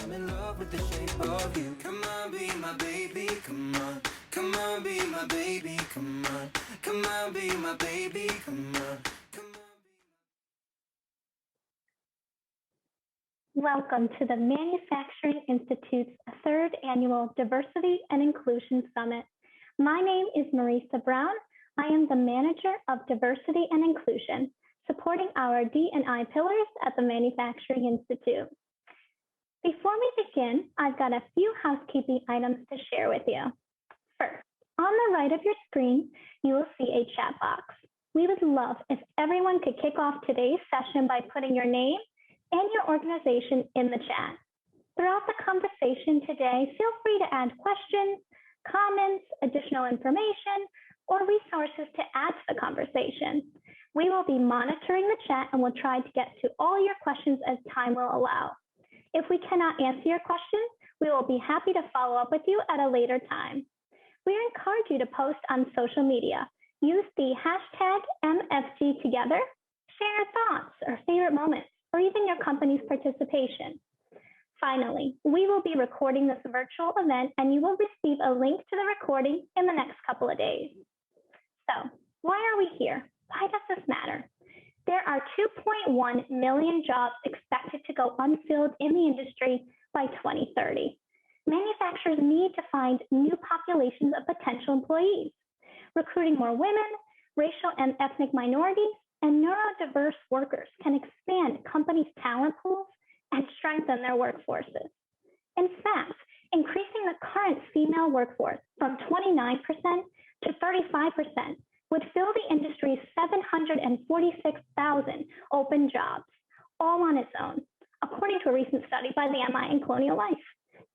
I'm in love with the shape of you. Come on, be my baby, come on. Come on, be my baby, come on. Come on, be my baby, come on. Welcome to the Manufacturing Institute's third annual Diversity and Inclusion Summit. My name is Marisa Brown. I am the Manager of Diversity and Inclusion, supporting our D&I pillars at the Manufacturing Institute. Before we begin, I've got a few housekeeping items to share with you. First, on the right of your screen, you will see a chat box. We would love if everyone could kick off today's session by putting your name and your organization in the chat. Throughout the conversation today, feel free to add questions, comments, additional information, or resources to add to the conversation. We will be monitoring the chat and will try to get to all your questions as time will allow. If we cannot answer your questions, we will be happy to follow up with you at a later time. We encourage you to post on social media. Use the hashtag MFGTogether, share your thoughts or favorite moments, or even your company's participation. Finally, we will be recording this virtual event and you will receive a link to the recording in the next couple of days. So, why are we here? Why does this matter? There are 2.1 million jobs expected to go unfilled in the industry by 2030. Manufacturers need to find new populations of potential employees. Recruiting more women, racial and ethnic minorities, and neurodiverse workers can expand companies' talent pools and strengthen their workforces. In fact, increasing the current female workforce from 29% to 35% would fill the industry's 746,000 open jobs, all on its own, according to a recent study by the MI and Colonial Life.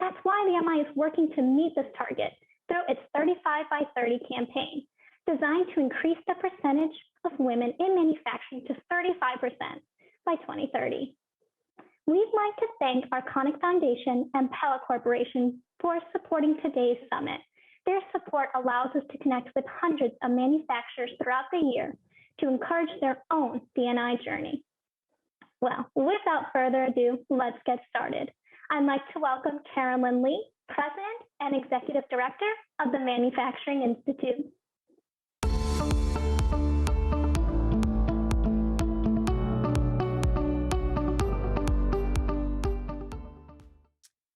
That's why the MI is working to meet this target through its 35 by 30 campaign, designed to increase the percentage of women in manufacturing to 35% by 2030. We'd like to thank Arconic Foundation and Pella Corporation for supporting today's summit. Their support allows us to connect with hundreds of manufacturers throughout the year to encourage their own D&I journey. Well, without further ado, let's get started. I'd like to welcome Carolyn Lee, President and Executive Director of the Manufacturing Institute.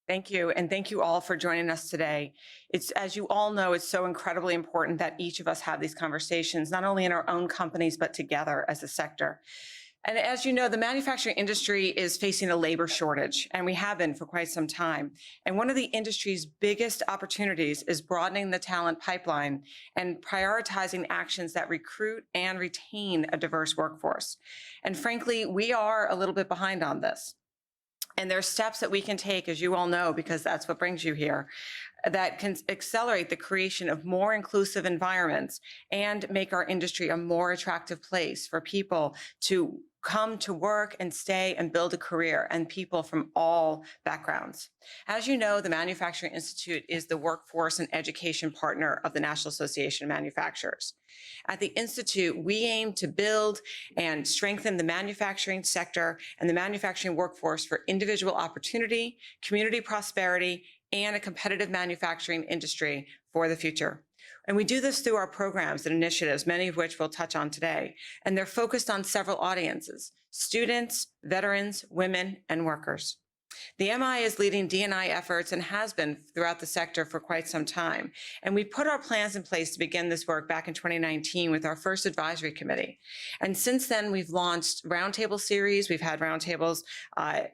Thank you, and thank you all for joining us today. It's, as you all know, it's so incredibly important that each of us have these conversations, not only in our own companies, but together as a sector. And as you know, the manufacturing industry is facing a labor shortage, and we have been for quite some time. And one of the industry's biggest opportunities is broadening the talent pipeline and prioritizing actions that recruit and retain a diverse workforce. And frankly, we are a little bit behind on this. And there are steps that we can take, as you all know, because that's what brings you here, that can accelerate the creation of more inclusive environments and make our industry a more attractive place for people to come to work and stay and build a career, and people from all backgrounds. As you know, the Manufacturing Institute is the workforce and education partner of the National Association of Manufacturers. At the Institute, we aim to build and strengthen the manufacturing sector and the manufacturing workforce for individual opportunity, community prosperity, and a competitive manufacturing industry for the future. And we do this through our programs and initiatives, many of which we'll touch on today. And they're focused on several audiences: students, veterans, women, and workers. The MI is leading D&I efforts and has been throughout the sector for quite some time. And we put our plans in place to begin this work back in 2019 with our first advisory committee. And since then, we've launched roundtable series. We've had roundtables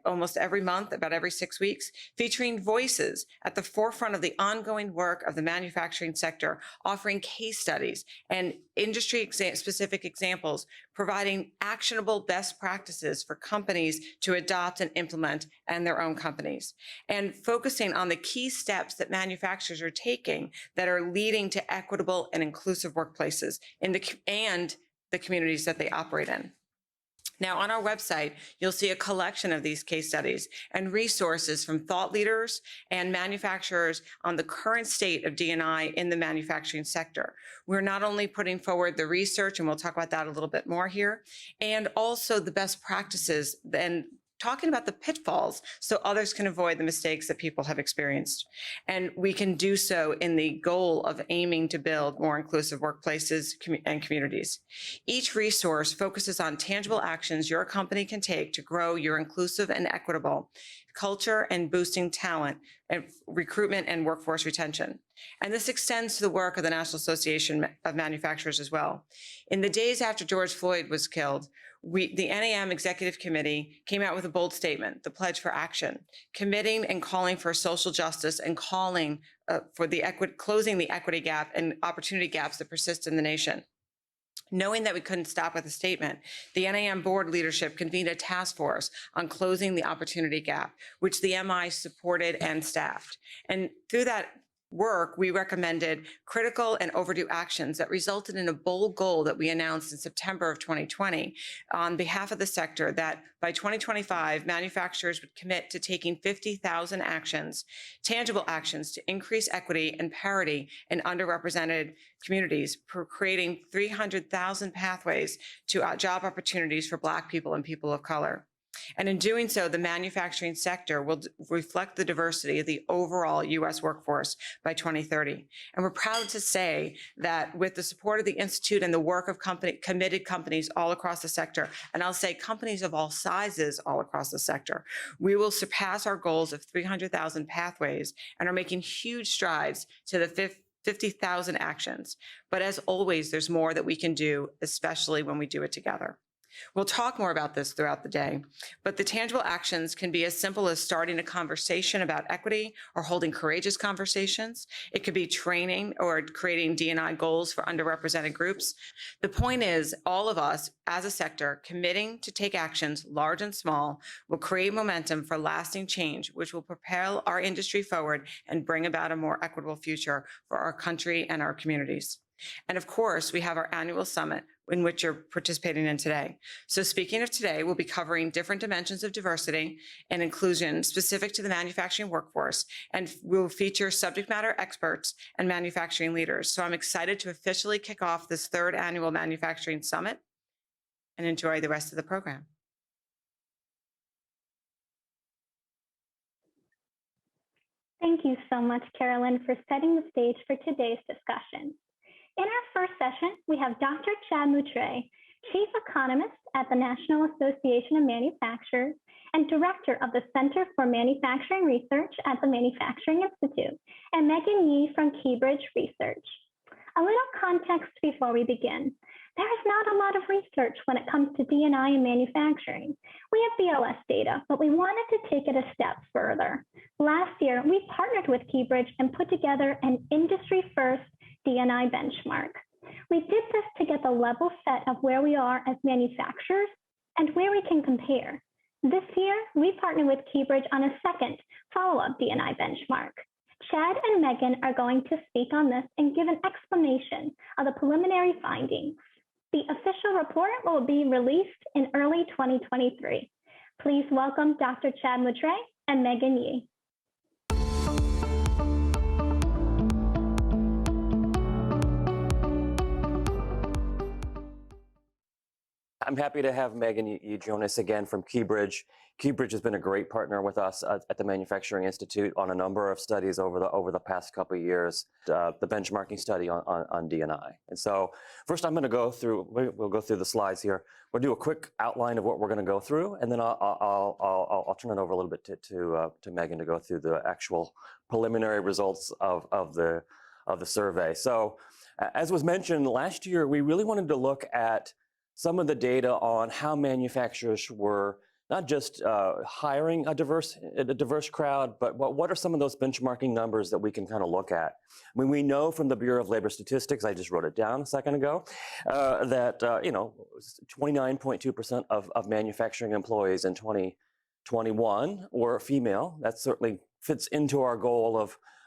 almost every month, about every 6 weeks, featuring voices at the forefront of the ongoing work of the manufacturing sector, offering case studies and industry-specific examples, providing actionable best practices for companies to adopt and implement and their own companies, and focusing on the key steps that manufacturers are taking that are leading to equitable and inclusive workplaces and the communities that they operate in. Now, on our website, you'll see a collection of these case studies and resources from thought leaders and manufacturers on the current state of D&I in the manufacturing sector. We're not only putting forward the research, and we'll talk about that a little bit more here, and also the best practices and talking about the pitfalls so others can avoid the mistakes that people have experienced. And we can do so in the goal of aiming to build more inclusive workplaces and communities. Each resource focuses on tangible actions your company can take to grow your inclusive and equitable culture and boosting talent and recruitment and workforce retention. And this extends to the work of the National Association of Manufacturers as well. In the days after George Floyd was killed, the NAM Executive Committee came out with a bold statement, the Pledge for Action, committing and calling for social justice and calling for closing the equity gap and opportunity gaps that persist in the nation. Knowing that we couldn't stop with a statement, the NAM board leadership convened a task force on closing the opportunity gap, which the MI supported and staffed. And through that work, we recommended critical and overdue actions that resulted in a bold goal that we announced in September of 2020 on behalf of the sector that by 2025, manufacturers would commit to taking 50,000 actions, tangible actions to increase equity and parity in underrepresented communities, for creating 300,000 pathways to job opportunities for Black people and people of color. And in doing so, the manufacturing sector will reflect the diversity of the overall U.S. workforce by 2030. And we're proud to say that with the support of the Institute and the work of committed companies all across the sector, and I'll say companies of all sizes all across the sector, we will surpass our goals of 300,000 pathways and are making huge strides to the 50,000 actions. But as always, there's more that we can do, especially when we do it together. We'll talk more about this throughout the day, but the tangible actions can be as simple as starting a conversation about equity or holding courageous conversations. It could be training or creating D&I goals for underrepresented groups. The point is, all of us as a sector committing to take actions, large and small, will create momentum for lasting change, which will propel our industry forward and bring about a more equitable future for our country and our communities. And of course, we have our annual summit in which you're participating in today. So speaking of today, we'll be covering different dimensions of diversity and inclusion specific to the manufacturing workforce, and we'll feature subject matter experts and manufacturing leaders. So I'm excited to officially kick off this third annual manufacturing summit and enjoy the rest of the program. Thank you so much, Carolyn, for setting the stage for today's discussion. In our first session, we have Dr. Chad Moutre, Chief Economist at the National Association of Manufacturers and Director of the Center for Manufacturing Research at the Manufacturing Institute, and Megan Yee from Keybridge Research. A little context before we begin. There is not a lot of research when it comes to D&I in manufacturing. We have BLS data, but we wanted to take it a step further. Last year, we partnered with Keybridge and put together an industry-first D&I benchmark. We did this to get the level set of where we are as manufacturers and where we can compare. This year, we partnered with Keybridge on a second follow-up D&I benchmark. Chad and Megan are going to speak on this and give an explanation of the preliminary findings. The official report will be released in early 2023. Please welcome Dr. Chad Moutre and Megan Yee. I'm happy to have Megan Yee join us again from Keybridge. Keybridge has been a great partner with us at the Manufacturing Institute on a number of studies over the past couple of years, the benchmarking study on D&I. And so first I'm going to go through, we'll go through the slides here. We'll do a quick outline of what we're going to go through, and then I'll turn it over a little bit to Megan to go through the actual preliminary results of the survey. So as was mentioned last year, we really wanted to look at some of the data on how manufacturers were not just hiring a diverse crowd, but what are some of those benchmarking numbers that we can kind of look at? I mean, we know from the Bureau of Labor Statistics, I just wrote it down a second ago, that 29.2% of manufacturing employees in 2021 were female. That certainly fits into our goal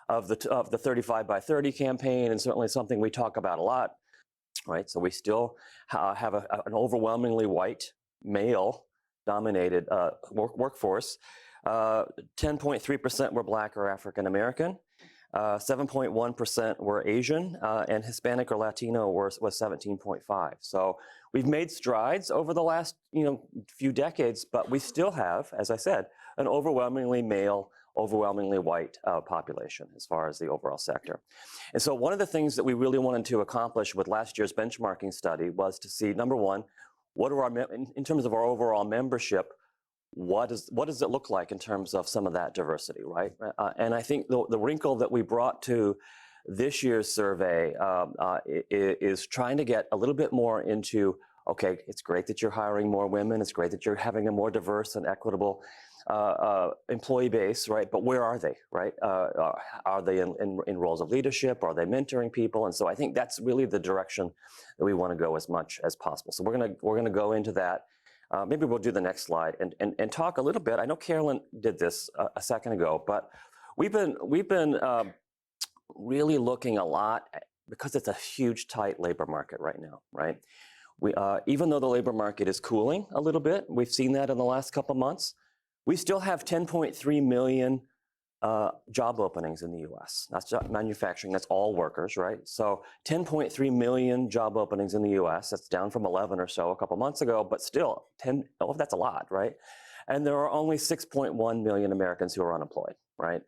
of the 35 by 30 campaign, and certainly something we talk about a lot. Right, so we still have an overwhelmingly white, male-dominated workforce. 10.3% were Black or African American. 7.1% were Asian, and Hispanic or Latino was 17.5. So we've made strides over the last few decades, but we still have, as I said, an overwhelmingly male, overwhelmingly white population as far as the overall sector. And so one of the things that we really wanted to accomplish with last year's benchmarking study was to see, number one, what are in terms of our overall membership, what does it look like in terms of some of that diversity, right? And I think the wrinkle that we brought to this year's survey is trying to get a little bit more into, okay, it's great that you're hiring more women, it's great that you're having a more diverse and equitable employee base, right? But where are they, right? Are they in roles of leadership? Are they mentoring people? And so I think that's really the direction that we want to go as much as possible. So we're gonna go into that. Maybe we'll do the next slide and talk a little bit. I know Carolyn did this a second ago, but we've been really looking a lot because it's a huge, tight labor market right now, right? Even though the labor market is cooling a little bit, we've seen that in the last couple months. We still have 10.3 million job openings in the U.S. That's not manufacturing, that's all workers, right? So 10.3 million job openings in the U.S. That's down from 11 or so a couple months ago, but still, that's a lot, right? And there are only 6.1 million Americans who are unemployed, right?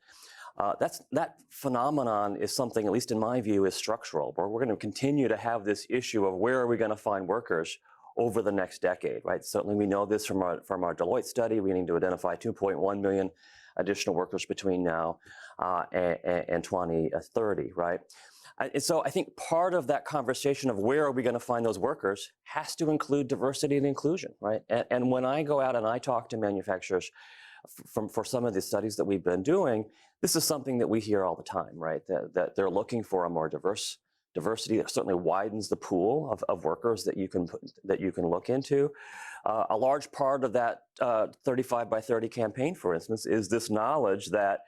That phenomenon is something, at least in my view, is structural, where we're going to continue to have this issue of where are we going to find workers over the next decade, right? Certainly we know this from our Deloitte study. We need to identify 2.1 million additional workers between now and 2030, right? And so I think part of that conversation of where are we going to find those workers has to include diversity and inclusion, right? And when I go out and I talk to manufacturers for some of the studies that we've been doing, this is something that we hear all the time, right? That they're looking for a more diversity that certainly widens the pool of workers that you can look into. A large part of that 35 by 30 campaign, for instance, is this knowledge that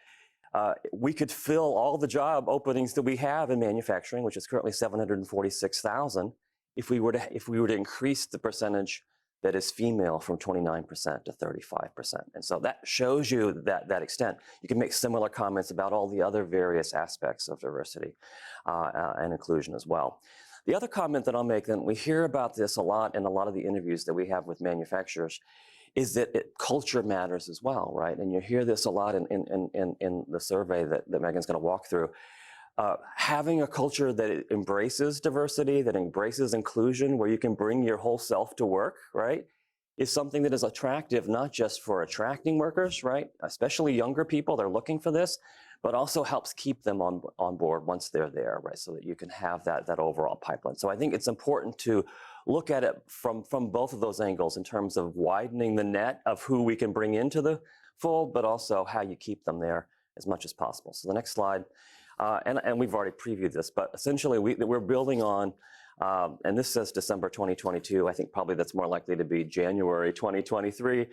we could fill all the job openings that we have in manufacturing, which is currently 746,000, if we were to increase the percentage that is female from 29% to 35%. And so that shows you that extent. You can make similar comments about all the other various aspects of diversity and inclusion as well. The other comment that I'll make, and we hear about this a lot in a lot of the interviews that we have with manufacturers, is that culture matters as well, right? And you hear this a lot in the survey that Megan's going to walk through. Having a culture that embraces diversity, that embraces inclusion, where you can bring your whole self to work, right, is something that is attractive, not just for attracting workers, right, especially younger people, they're looking for this, but also helps keep them on board once they're there, right, so that you can have that overall pipeline. So I think it's important to look at it from both of those angles in terms of widening the net of who we can bring into the fold, but also how you keep them there as much as possible. So the next slide. And we've already previewed this, but essentially we're building on, and this says December 2022. I think probably that's more likely to be January 2023.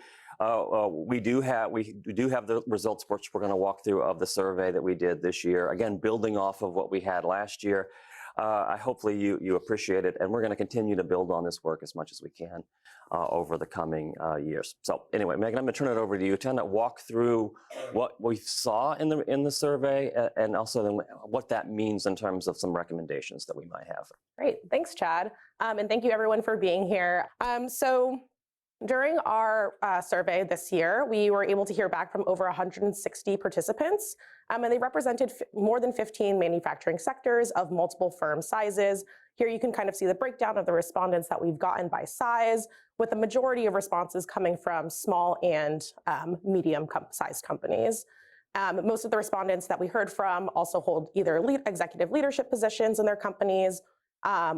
We do have the results, which we're going to walk through, of the survey that we did this year. Again, building off of what we had last year. Hopefully you appreciate it, and we're going to continue to build on this work as much as we can over the coming years. So anyway, Megan, I'm going to turn it over to you to kind of walk through what we saw in the survey, and also then what that means in terms of some recommendations that we might have. Great, thanks, Chad, and thank you everyone for being here. So during our survey this year, we were able to hear back from over 160 participants, and they represented more than 15 manufacturing sectors of multiple firm sizes. Here you can kind of see the breakdown of the respondents that we've gotten by size, with the majority of responses coming from small and medium-sized companies. Most of the respondents that we heard from also hold either executive leadership positions in their companies,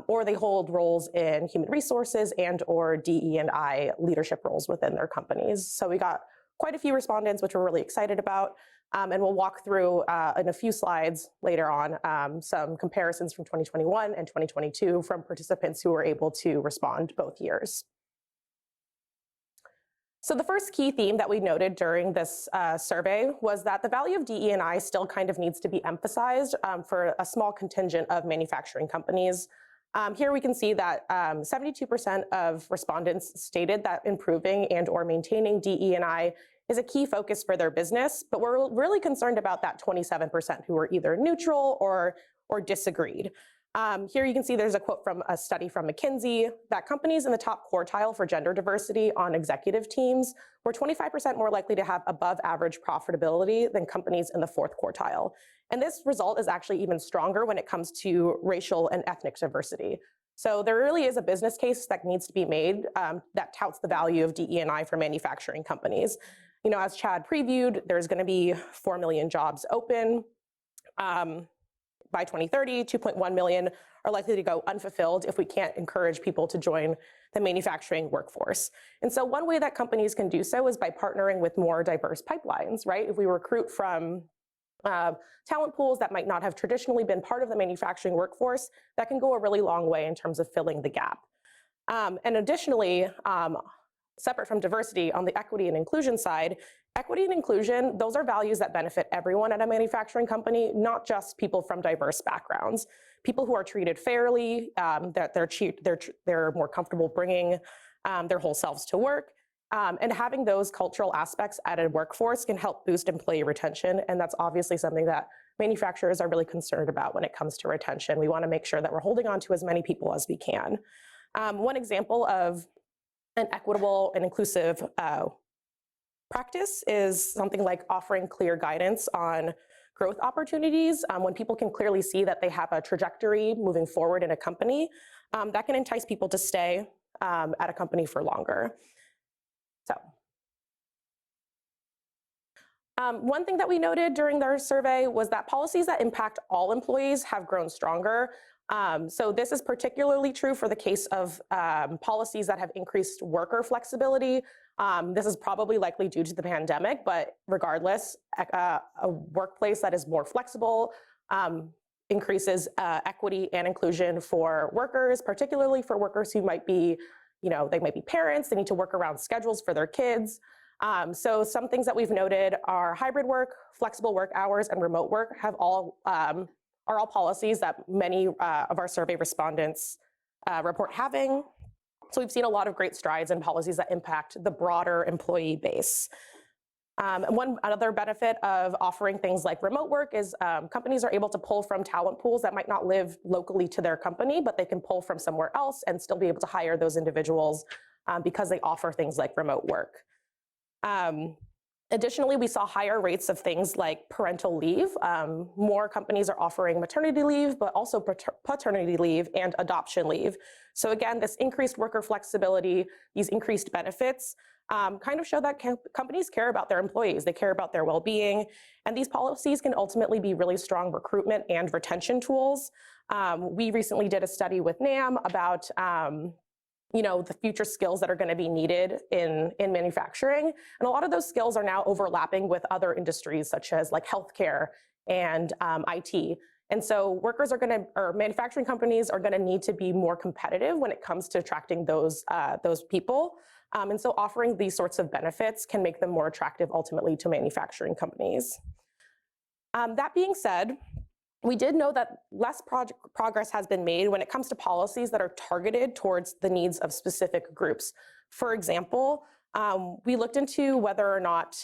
or they hold roles in human resources and or DE&I leadership roles within their companies. So we got quite a few respondents, which we're really excited about. And we'll walk through in a few slides later on some comparisons from 2021 and 2022 from participants who were able to respond both years. So the first key theme that we noted during this survey was that the value of DE&I still kind of needs to be emphasized for a small contingent of manufacturing companies. Here we can see that 72% of respondents stated that improving and or maintaining DE&I is a key focus for their business, but we're really concerned about that 27% who are either neutral or disagreed. Here you can see there's a quote from a study from McKinsey that companies in the top quartile for gender diversity on executive teams were 25% more likely to have above average profitability than companies in the fourth quartile. And this result is actually even stronger when it comes to racial and ethnic diversity. So there really is a business case that needs to be made that touts the value of DE&I for manufacturing companies. You know, as Chad previewed, there's going to be 4 million jobs open. By 2030, 2.1 million are likely to go unfulfilled if we can't encourage people to join the manufacturing workforce. And so one way that companies can do so is by partnering with more diverse pipelines, right? If we recruit from talent pools that might not have traditionally been part of the manufacturing workforce, that can go a really long way in terms of filling the gap. And additionally, separate from diversity, on the equity and inclusion side, equity and inclusion, those are values that benefit everyone at a manufacturing company, not just people from diverse backgrounds. People who are treated fairly, that they're more comfortable bringing their whole selves to work, and having those cultural aspects at a workforce can help boost employee retention, and that's obviously something that manufacturers are really concerned about when it comes to retention. We want to make sure that we're holding on to as many people as we can. One example of an equitable and inclusive practice is something like offering clear guidance on growth opportunities. When people can clearly see that they have a trajectory moving forward in a company, that can entice people to stay at a company for longer. So, one thing that we noted during our survey was that policies that impact all employees have grown stronger. So this is particularly true for the case of policies that have increased worker flexibility. This is probably likely due to the pandemic, but regardless, a workplace that is more flexible increases equity and inclusion for workers, particularly for workers who might be, you know, they might be parents, they need to work around schedules for their kids. So some things that we've noted are hybrid work, flexible work hours, and remote work are all policies that many of our survey respondents report having. So we've seen a lot of great strides in policies that impact the broader employee base. And one other benefit of offering things like remote work is companies are able to pull from talent pools that might not live locally to their company, but they can pull from somewhere else and still be able to hire those individuals because they offer things like remote work. Additionally, we saw higher rates of things like parental leave. More companies are offering maternity leave, but also paternity leave and adoption leave. So again, this increased worker flexibility, these increased benefits, kind of show that companies care about their employees. They care about their well-being, and these policies can ultimately be really strong recruitment and retention tools. We recently did a study with NAM about you know, the future skills that are going to be needed in manufacturing. And a lot of those skills are now overlapping with other industries such as like healthcare and IT. And so manufacturing companies are going to need to be more competitive when it comes to attracting those people. And so offering these sorts of benefits can make them more attractive ultimately to manufacturing companies. That being said, we did know that less progress has been made when it comes to policies that are targeted towards the needs of specific groups. For example, we looked into whether or not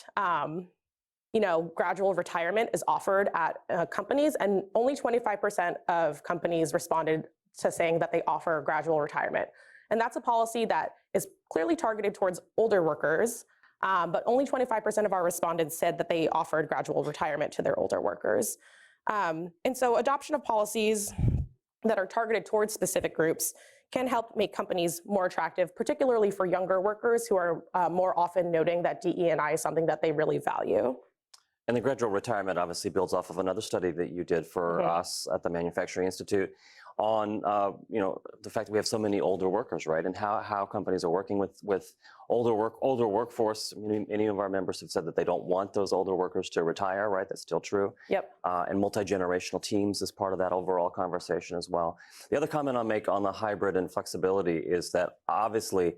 you know, gradual retirement is offered at companies, and only 25% of companies responded to saying that they offer gradual retirement. And that's a policy that is clearly targeted towards older workers, but only 25% of our respondents said that they offered gradual retirement to their older workers. And so adoption of policies that are targeted towards specific groups can help make companies more attractive, particularly for younger workers who are more often noting that DE&I is something that they really value. And the gradual retirement obviously builds off of another study that you did for us at the Manufacturing Institute on you know, the fact that we have so many older workers, right? And how companies are working with older workforce. Many of our members have said that they don't want those older workers to retire, right? That's still true. Yep. And multi-generational teams is part of that overall conversation as well. The other comment I'll make on the hybrid and flexibility is that obviously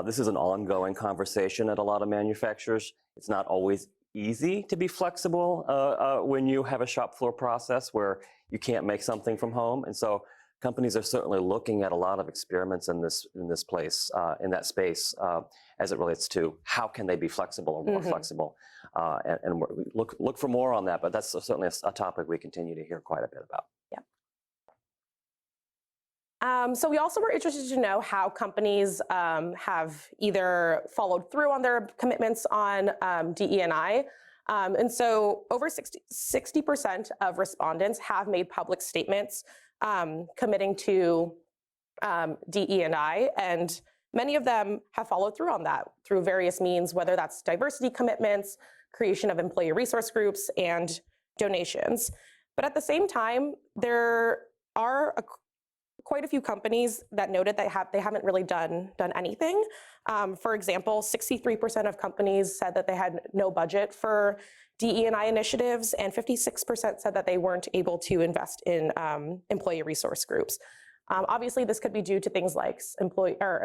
this is an ongoing conversation at a lot of manufacturers. It's not always easy to be flexible when you have a shop floor process where you can't make something from home. And so companies are certainly looking at a lot of experiments in that space. as it relates to how can they be flexible or more Mhm. flexible. And we look for more on that, but that's certainly a topic we continue to hear quite a bit about. So we also were interested to know how companies have either followed through on their commitments on DE&I. And so over 60% of respondents have made public statements committing to DE&I, and many of them have followed through on that through various means, whether that's diversity commitments, creation of employee resource groups, and donations. But at the same time, there are quite a few companies that noted that they haven't really done anything. For example, 63% of companies said that they had no budget for DE&I initiatives, and 56% said that they weren't able to invest in employee resource groups. Obviously, this could be due to things like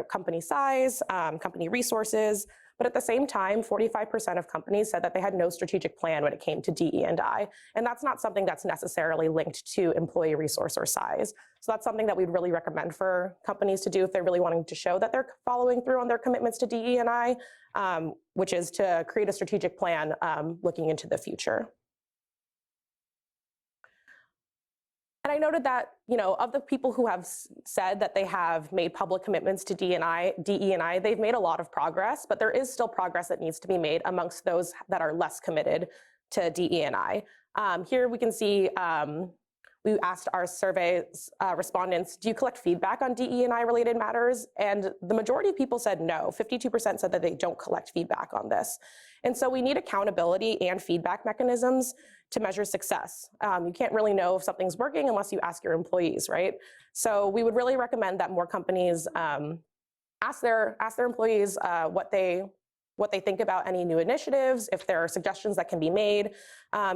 company size, company resources, but at the same time, 45% of companies said that they had no strategic plan when it came to DE&I, and that's not something that's necessarily linked to employee resource or size. So that's something that we'd really recommend for companies to do if they're really wanting to show that they're following through on their commitments to DE&I, which is to create a strategic plan looking into the future. And I noted that, of the people who have said that they have made public commitments to DE&I, they've made a lot of progress, but there is still progress that needs to be made amongst those that are less committed to DE&I. Here we can see we asked our survey respondents, do you collect feedback on DE&I related matters? And the majority of people said no. 52% said that they don't collect feedback on this. And so we need accountability and feedback mechanisms to measure success. You can't really know if something's working unless you ask your employees, right? So we would really recommend that more companies ask their employees what they think about any new initiatives, if there are suggestions that can be made,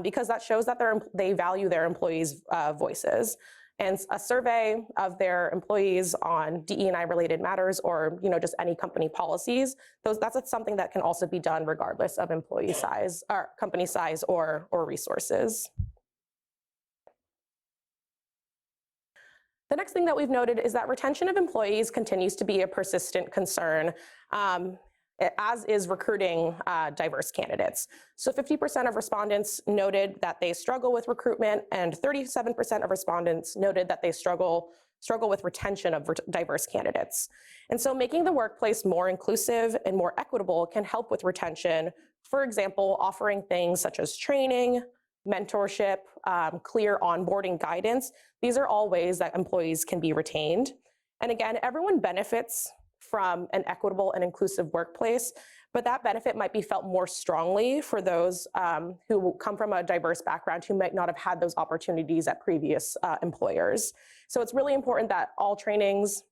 because that shows that they value their employees' voices. And a survey of their employees on DE&I related matters, or just any company policies, that's something that can also be done regardless of employee size, or company size, or resources. The next thing that we've noted is that retention of employees continues to be a persistent concern, as is recruiting diverse candidates. So 50% of respondents noted that they struggle with recruitment, and 37% of respondents noted that they struggle with retention of diverse candidates. And so making the workplace more inclusive and more equitable can help with retention. For example, offering things such as training, mentorship, clear onboarding guidance. These are all ways that employees can be retained. And again, everyone benefits from an equitable and inclusive workplace, but that benefit might be felt more strongly for those who come from a diverse background who might not have had those opportunities at previous employers. So it's really important that all trainings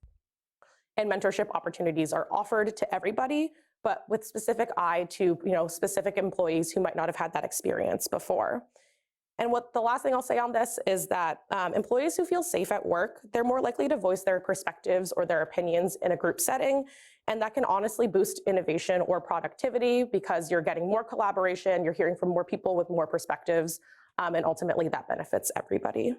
and mentorship opportunities are offered to everybody, but with specific eye to specific employees who might not have had that experience before. And the last thing I'll say on this is that employees who feel safe at work, they're more likely to voice their perspectives or their opinions in a group setting. And that can honestly boost innovation or productivity because you're getting more collaboration, you're hearing from more people with more perspectives, and ultimately that benefits everybody.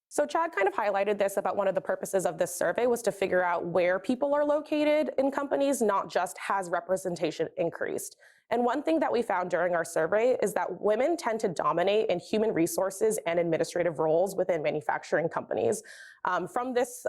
So Chad kind of highlighted this about one of the purposes of this survey was to figure out where people are located in companies, not just has representation increased. And one thing that we found during our survey is that women tend to dominate in human resources and administrative roles within manufacturing companies. From this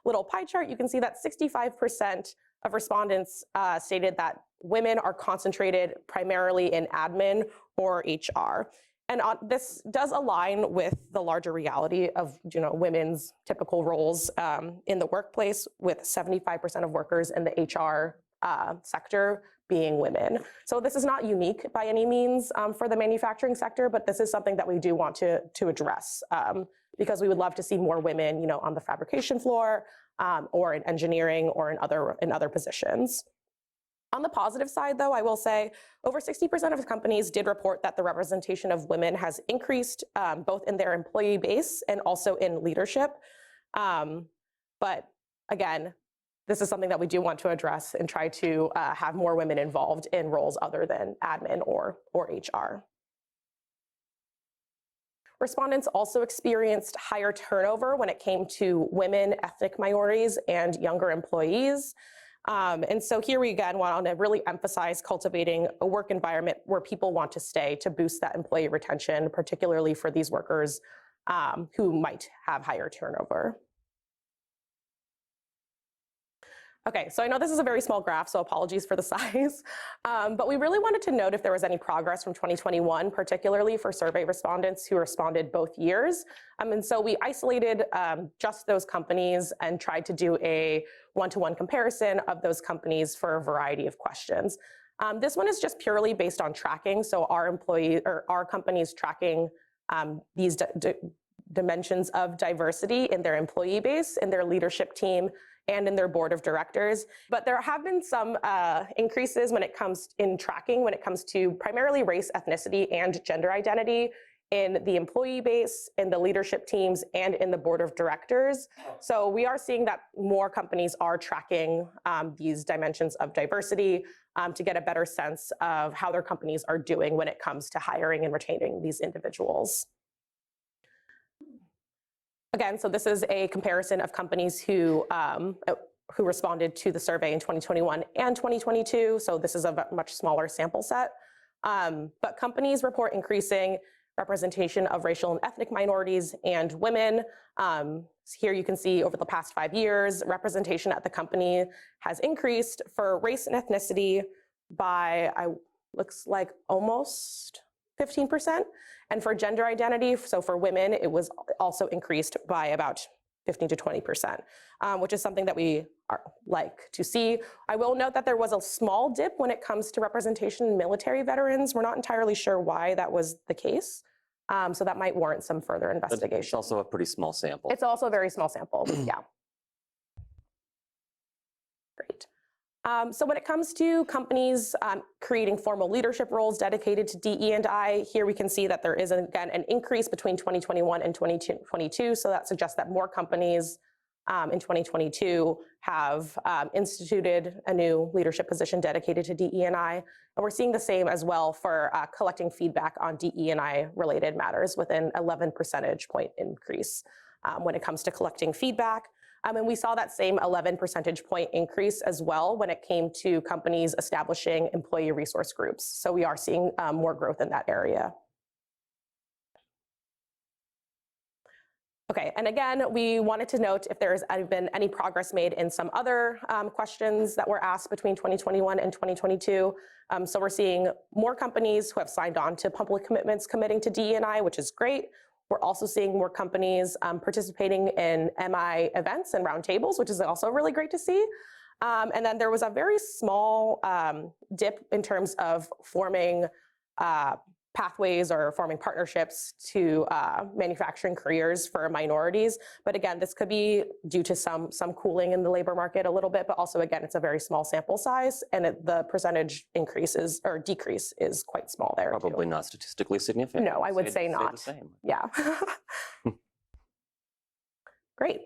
little pie chart, you can see that 65% of respondents stated that women are concentrated primarily in admin or HR. And this does align with the larger reality of women's typical roles in the workplace, with 75% of workers in the HR sector being women. So this is not unique by any means for the manufacturing sector, but this is something that we do want to address because we would love to see more women, on the fabrication floor or in engineering or in other positions. On the positive side, though, I will say over 60% of companies did report that the representation of women has increased both in their employee base and also in leadership. But again, this is something that we do want to address and try to have more women involved in roles other than admin or HR. Respondents also experienced higher turnover when it came to women, ethnic minorities, and younger employees. And so here we again want to really emphasize cultivating a work environment where people want to stay to boost that employee retention, particularly for these workers who might have higher turnover. Okay, so I know this is a very small graph, so apologies for the size, but we really wanted to note if there was any progress from 2021, particularly for survey respondents who responded both years. And so we isolated just those companies and tried to do a one-to-one comparison of those companies for a variety of questions. This one is just purely based on tracking, so our companies tracking these dimensions of diversity in their employee base, in their leadership team, and in their board of directors. But there have been some increases when it comes in tracking, when it comes to primarily race, ethnicity, and gender identity in the employee base, in the leadership teams, and in the board of directors. So we are seeing that more companies are tracking these dimensions of diversity to get a better sense of how their companies are doing when it comes to hiring and retaining these individuals. Again, so this is a comparison of companies who responded to the survey in 2021 and 2022. So this is a much smaller sample set. But companies report increasing representation of racial and ethnic minorities and women. Here you can see over the past 5 years, representation at the company has increased for race and ethnicity by, looks like almost 15%. And for gender identity, so for women, it was also increased by about 15 to 20%, which is something that we like to see. I will note that there was a small dip when it comes to representation in military veterans. We're not entirely sure why that was the case. So that might warrant some further investigation. It's also a pretty small sample. It's also a very small sample, yeah. Great. So when it comes to companies creating formal leadership roles dedicated to DE&I, here we can see that there is, again, an increase between 2021 and 2022. So that suggests that more companies in 2022 have instituted a new leadership position dedicated to DE&I. And we're seeing the same as well for collecting feedback on DE&I related matters with an 11 percentage point increase when it comes to collecting feedback. And we saw that same 11 percentage point increase as well when it came to companies establishing employee resource groups. So we are seeing more growth in that area. Okay, and again, we wanted to note if there's been any progress made in some other questions that were asked between 2021 and 2022. So we're seeing more companies who have signed on to public commitments committing to DE&I, which is great. We're also seeing more companies participating in MI events and roundtables, which is also really great to see. And then there was a very small dip in terms of forming pathways or forming partnerships to manufacturing careers for minorities. But again, this could be due to some cooling in the labor market a little bit, but also again, it's a very small sample size and the percentage increases or decrease is quite small there. Probably not statistically significant. No, I would say not. The same. Yeah. Great.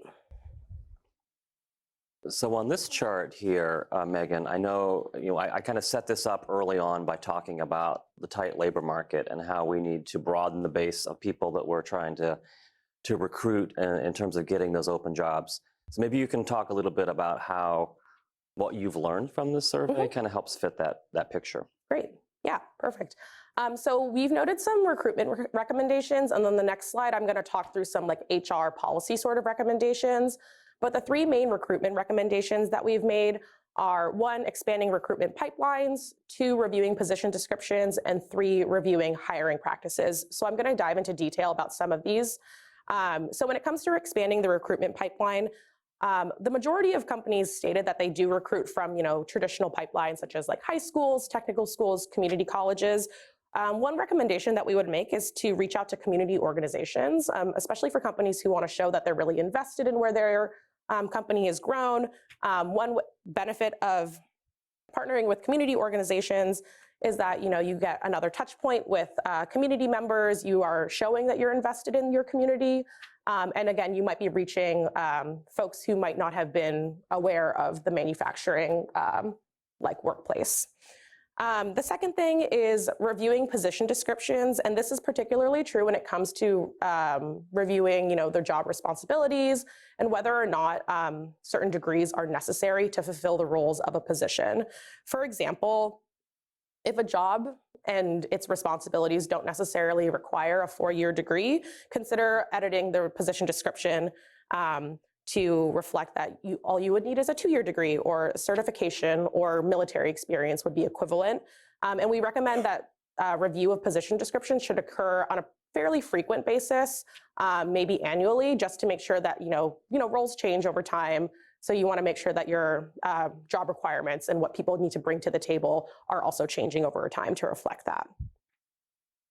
So on this chart here, Megan, I know, I kind of set this up early on by talking about the tight labor market and how we need to broaden the base of people that we're trying to recruit in terms of getting those open jobs. So maybe you can talk a little bit about how what you've learned from this survey kind of helps fit that picture. Great. Yeah, perfect. So we've noted some recruitment recommendations, and then the next slide, I'm going to talk through some like HR policy sort of recommendations. But the three main recruitment recommendations that we've made are 1, expanding recruitment pipelines, 2, reviewing position descriptions, and 3, reviewing hiring practices. So I'm going to dive into detail about some of these. So when it comes to expanding the recruitment pipeline, the majority of companies stated that they do recruit from, traditional pipelines such as like high schools, technical schools, community colleges. One recommendation that we would make is to reach out to community organizations, especially for companies who want to show that they're really invested in where their company has grown. One benefit of partnering with community organizations is that you get another touch point with community members. You are showing that you're invested in your community. And again, you might be reaching folks who might not have been aware of the manufacturing workplace. The second thing is reviewing position descriptions, and this is particularly true when it comes to reviewing, their job responsibilities and whether or not certain degrees are necessary to fulfill the roles of a position. For example, if a job and its responsibilities don't necessarily require a 4-year degree, consider editing the position description to reflect that all you would need is a 2-year degree, or certification or military experience would be equivalent. And we recommend that review of position descriptions should occur on a fairly frequent basis, maybe annually, just to make sure that, roles change over time. So you want to make sure that your job requirements and what people need to bring to the table are also changing over time to reflect that.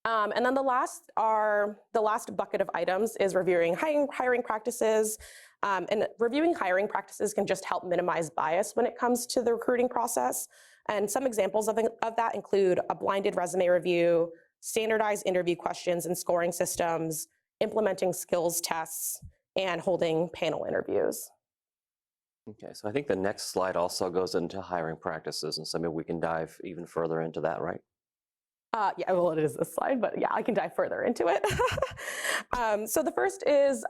And then the last bucket of items is reviewing hiring practices. And reviewing hiring practices can just help minimize bias when it comes to the recruiting process. And some examples of that include a blinded resume review, standardized interview questions and scoring systems, implementing skills tests, and holding panel interviews. Okay, so I think the next slide also goes into hiring practices, and so maybe we can dive even further into that, right? Yeah, well, it is this slide, but yeah, I can dive further into it. So the first is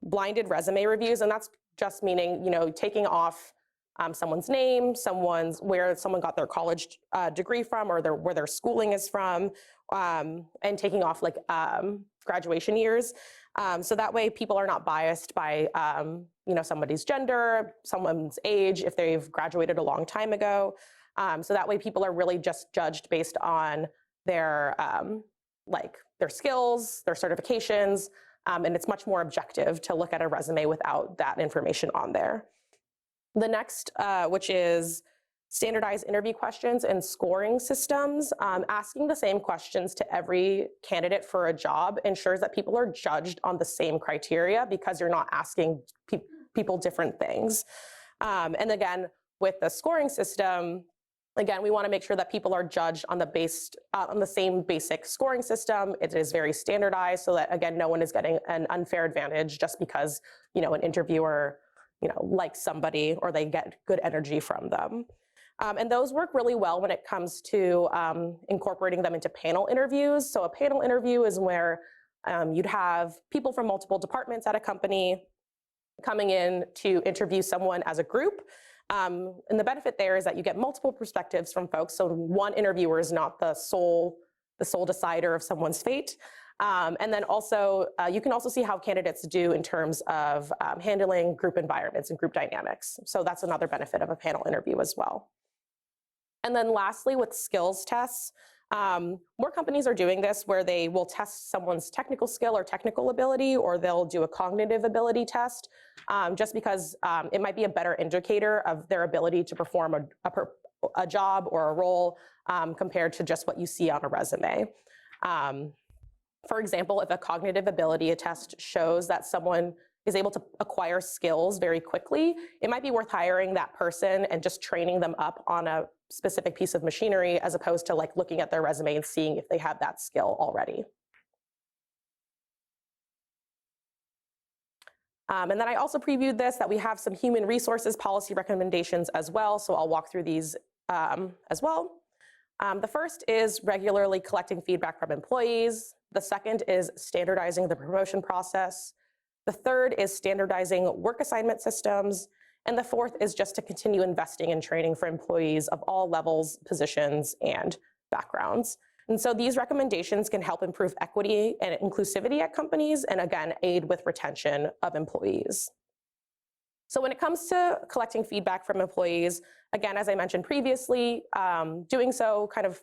blinded resume reviews, and that's just meaning, taking off someone's name, where someone got their college degree from, or where their schooling is from, and taking off graduation years. So that way people are not biased by, somebody's gender, someone's age, if they've graduated a long time ago. So that way people are really just judged based on their skills, their certifications, and it's much more objective to look at a resume without that information on there. The next, which is standardized interview questions and scoring systems. Asking the same questions to every candidate for a job ensures that people are judged on the same criteria, because you're not asking people different things. And again, with the scoring system, again, we want to make sure that people are judged on the same basic scoring system. It is very standardized, so that, again, no one is getting an unfair advantage just because, an interviewer, likes somebody or they get good energy from them. And those work really well when it comes to incorporating them into panel interviews. So a panel interview is where you'd have people from multiple departments at a company coming in to interview someone as a group. And the benefit there is that you get multiple perspectives from folks. So one interviewer is not the sole decider of someone's fate. And then also, you can also see how candidates do in terms of handling group environments and group dynamics. So that's another benefit of a panel interview as well. And then lastly, with skills tests, more companies are doing this, where they will test someone's technical skill or technical ability, or they'll do a cognitive ability test, just because it might be a better indicator of their ability to perform a job or a role compared to just what you see on a resume. For example, if a cognitive ability test shows that someone is able to acquire skills very quickly, it might be worth hiring that person and just training them up on a specific piece of machinery, as opposed to looking at their resume and seeing if they have that skill already. And then I also previewed this, that we have some human resources policy recommendations as well, so I'll walk through these as well. The first is regularly collecting feedback from employees. The second is standardizing the promotion process. The third is standardizing work assignment systems. And the fourth is just to continue investing in training for employees of all levels, positions, and backgrounds. And so these recommendations can help improve equity and inclusivity at companies, and again, aid with retention of employees. So when it comes to collecting feedback from employees, again, as I mentioned previously, doing so kind of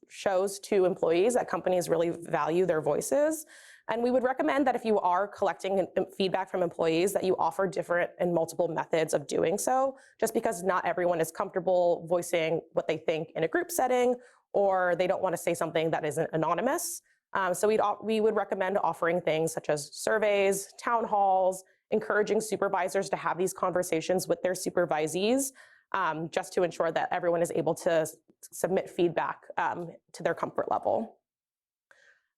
shows to employees that companies really value their voices. And we would recommend that if you are collecting feedback from employees, that you offer different and multiple methods of doing so, just because not everyone is comfortable voicing what they think in a group setting, or they don't want to say something that isn't anonymous. So we would recommend offering things such as surveys, town halls, encouraging supervisors to have these conversations with their supervisees, just to ensure that everyone is able to submit feedback to their comfort level.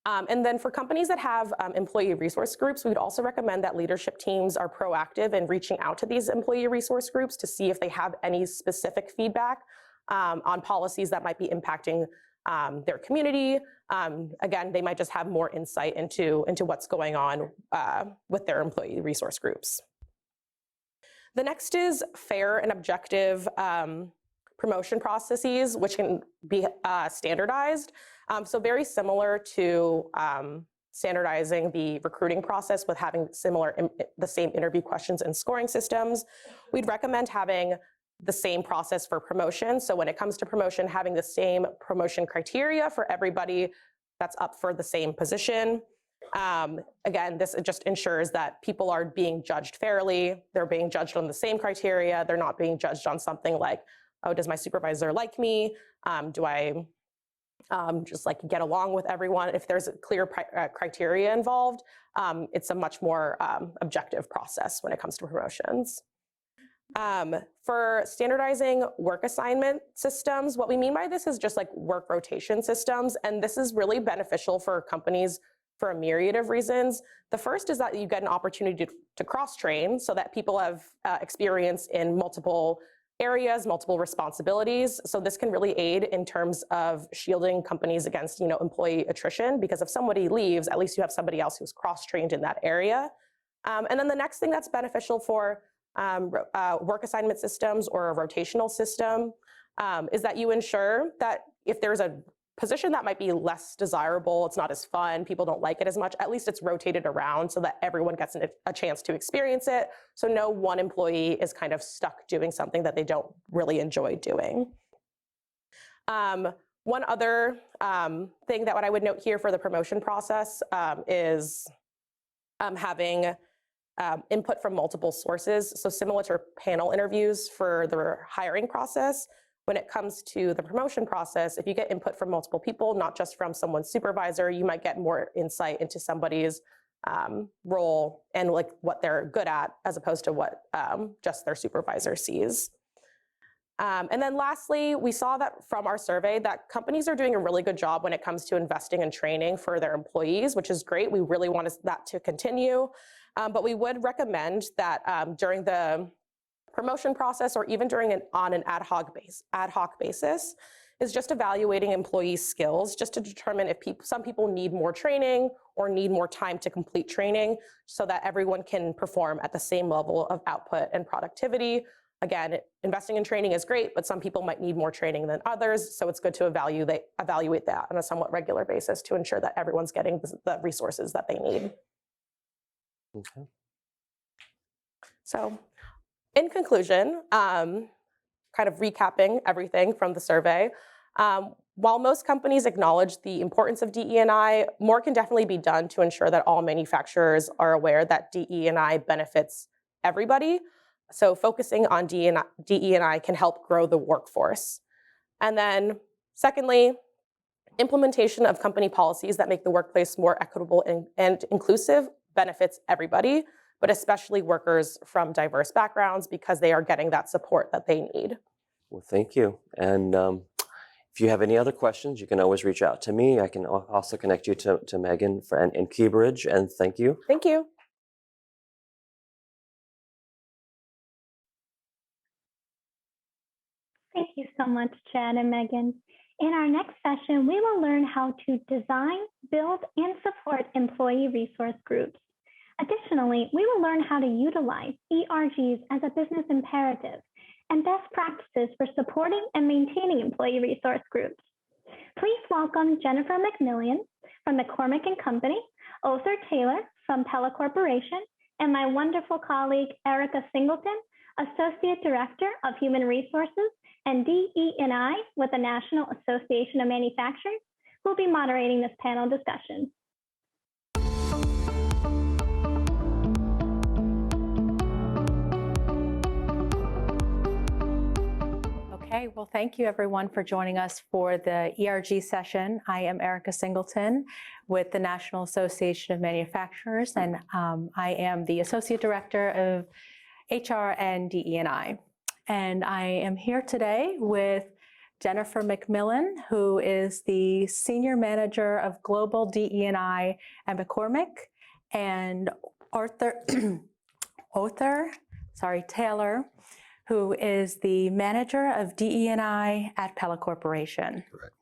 And then for companies that have employee resource groups, we'd also recommend that leadership teams are proactive in reaching out to these employee resource groups to see if they have any specific feedback on policies that might be impacting their community. Again, they might just have more insight into what's going on with their employee resource groups. The next is fair and objective promotion processes, which can be standardized. So very similar to standardizing the recruiting process with having the same interview questions and scoring systems. We'd recommend having the same process for promotion. So when it comes to promotion, having the same promotion criteria for everybody that's up for the same position. Again, this just ensures that people are being judged fairly. They're being judged on the same criteria. They're not being judged on something like, oh, does my supervisor like me? Do I just like get along with everyone? If there's a clear criteria involved, it's a much more objective process when it comes to promotions. For standardizing work assignment systems, what we mean by this is just like work rotation systems. And this is really beneficial for companies for a myriad of reasons. The first is that you get an opportunity to cross-train so that people have experience in multiple areas, multiple responsibilities. So this can really aid in terms of shielding companies against, employee attrition, because if somebody leaves, at least you have somebody else who's cross-trained in that area. And then the next thing that's beneficial for work assignment systems or a rotational system is that you ensure that if there's a position that might be less desirable, it's not as fun, people don't like it as much, at least it's rotated around so that everyone gets a chance to experience it. So no one employee is kind of stuck doing something that they don't really enjoy doing. One other thing that I would note here for the promotion process is having input from multiple sources. So similar to panel interviews for the hiring process, when it comes to the promotion process, if you get input from multiple people, not just from someone's supervisor, you might get more insight into somebody's role and like what they're good at, as opposed to what just their supervisor sees. And then lastly, we saw that from our survey that companies are doing a really good job when it comes to investing in training for their employees, which is great. We really want that to continue. But we would recommend that during the promotion process, or even on an ad hoc basis, is just evaluating employee skills, just to determine if some people need more training or need more time to complete training, so that everyone can perform at the same level of output and productivity. Again, investing in training is great, but some people might need more training than others, so it's good to evaluate that on a somewhat regular basis to ensure that everyone's getting the resources that they need. Okay. So, in conclusion, kind of recapping everything from the survey, while most companies acknowledge the importance of DE&I, more can definitely be done to ensure that all manufacturers are aware that DE&I benefits everybody. So focusing on DE&I can help grow the workforce. And then secondly, implementation of company policies that make the workplace more equitable and inclusive benefits everybody, but especially workers from diverse backgrounds, because they are getting that support that they need. Well, thank you. And if you have any other questions, you can always reach out to me. I can also connect you to Megan in Keybridge, and thank you. Thank you. Thank you so much, Chad and Megan. In our next session, we will learn how to design, build, and support employee resource groups. Additionally, we will learn how to utilize ERGs as a business imperative and best practices for supporting and maintaining employee resource groups. Please welcome Jennifer McMillan from McCormick & Company, Arthur Taylor from Pella Corporation, and my wonderful colleague, Erica Singleton, Associate Director of Human Resources and DE&I with the National Association of Manufacturers, who will be moderating this panel discussion. Okay, well, thank you everyone for joining us for the ERG session. I am Erica Singleton with the National Association of Manufacturers, and I am the Associate Director of HR and DE&I. And I am here today with Jennifer McMillan, who is the Senior Manager of Global DE&I at McCormick, and Arthur Taylor, who is the manager of DE&I at Pella Corporation. Correct.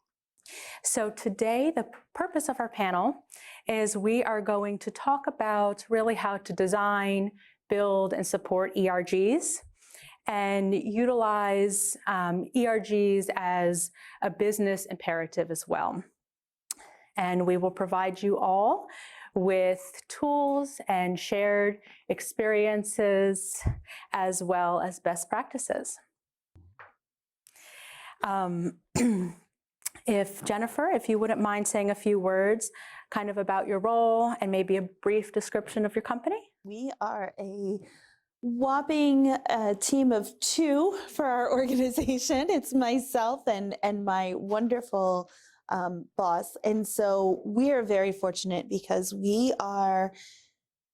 So today, the purpose of our panel is we are going to talk about really how to design, build, and support ERGs and utilize ERGs as a business imperative as well. And we will provide you all with tools and shared experiences as well as best practices. If Jennifer, if you wouldn't mind saying a few words kind of about your role and maybe a brief description of your company. We are a whopping team of 2 for our organization. It's myself and my wonderful boss. And so we are very fortunate because we are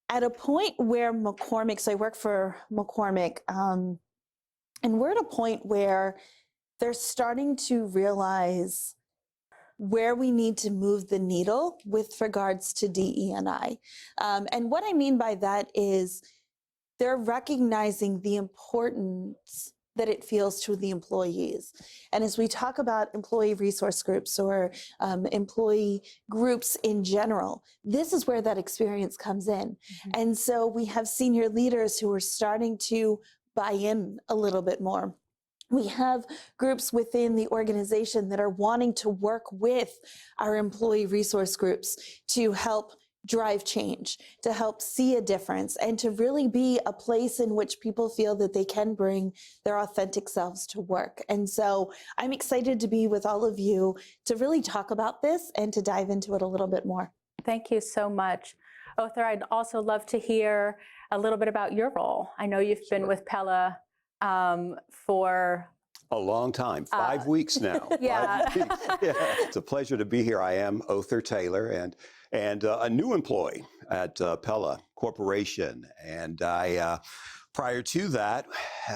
at a point where McCormick, so I work for McCormick, and we're at a point where they're starting to realize where we need to move the needle with regards to DE&I. And what I mean by that is they're recognizing the importance that it feels to the employees. And as we talk about employee resource groups or employee groups in general, this is where that experience comes in. Mm-hmm. And so we have senior leaders who are starting to buy in a little bit more. We have groups within the organization that are wanting to work with our employee resource groups to help drive change, to help see a difference, and to really be a place in which people feel that they can bring their authentic selves to work. And so I'm excited to be with all of you to really talk about this and to dive into it a little bit more. Thank you so much. Othar, I'd also love to hear a little bit about your role. I know you've been with Pella for A long time, 5 weeks now. Yeah. 5 weeks. Yeah. It's a pleasure to be here. I am Othar Taylor and a new employee at Pella Corporation. And I, prior to that,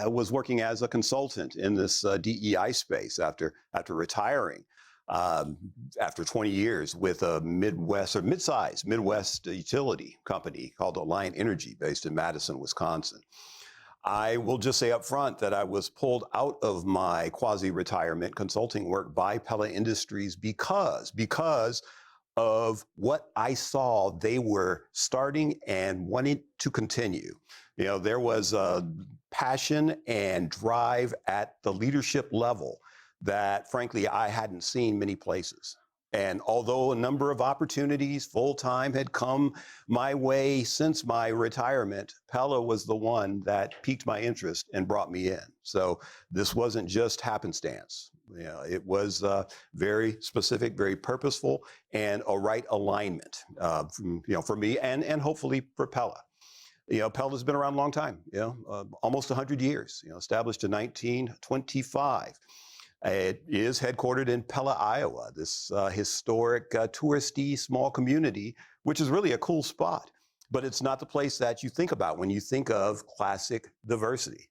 was working as a consultant in this DEI space after retiring. After 20 years with a mid-sized Midwest utility company called Alliant Energy based in Madison, Wisconsin. I will just say up front that I was pulled out of my quasi-retirement consulting work by Pella Industries because of what I saw they were starting and wanted to continue. You know, there was a passion and drive at the leadership level that, frankly, I hadn't seen many places. And although a number of opportunities full-time had come my way since my retirement, Pella was the one that piqued my interest and brought me in. So this wasn't just happenstance. You know, it was very specific, very purposeful, and a right alignment, for me and hopefully for Pella. You know, Pella's been around a long time. Almost 100 years. Established in 1925. It is headquartered in Pella, Iowa, this historic touristy small community, which is really a cool spot. But it's not the place that you think about when you think of classic diversity.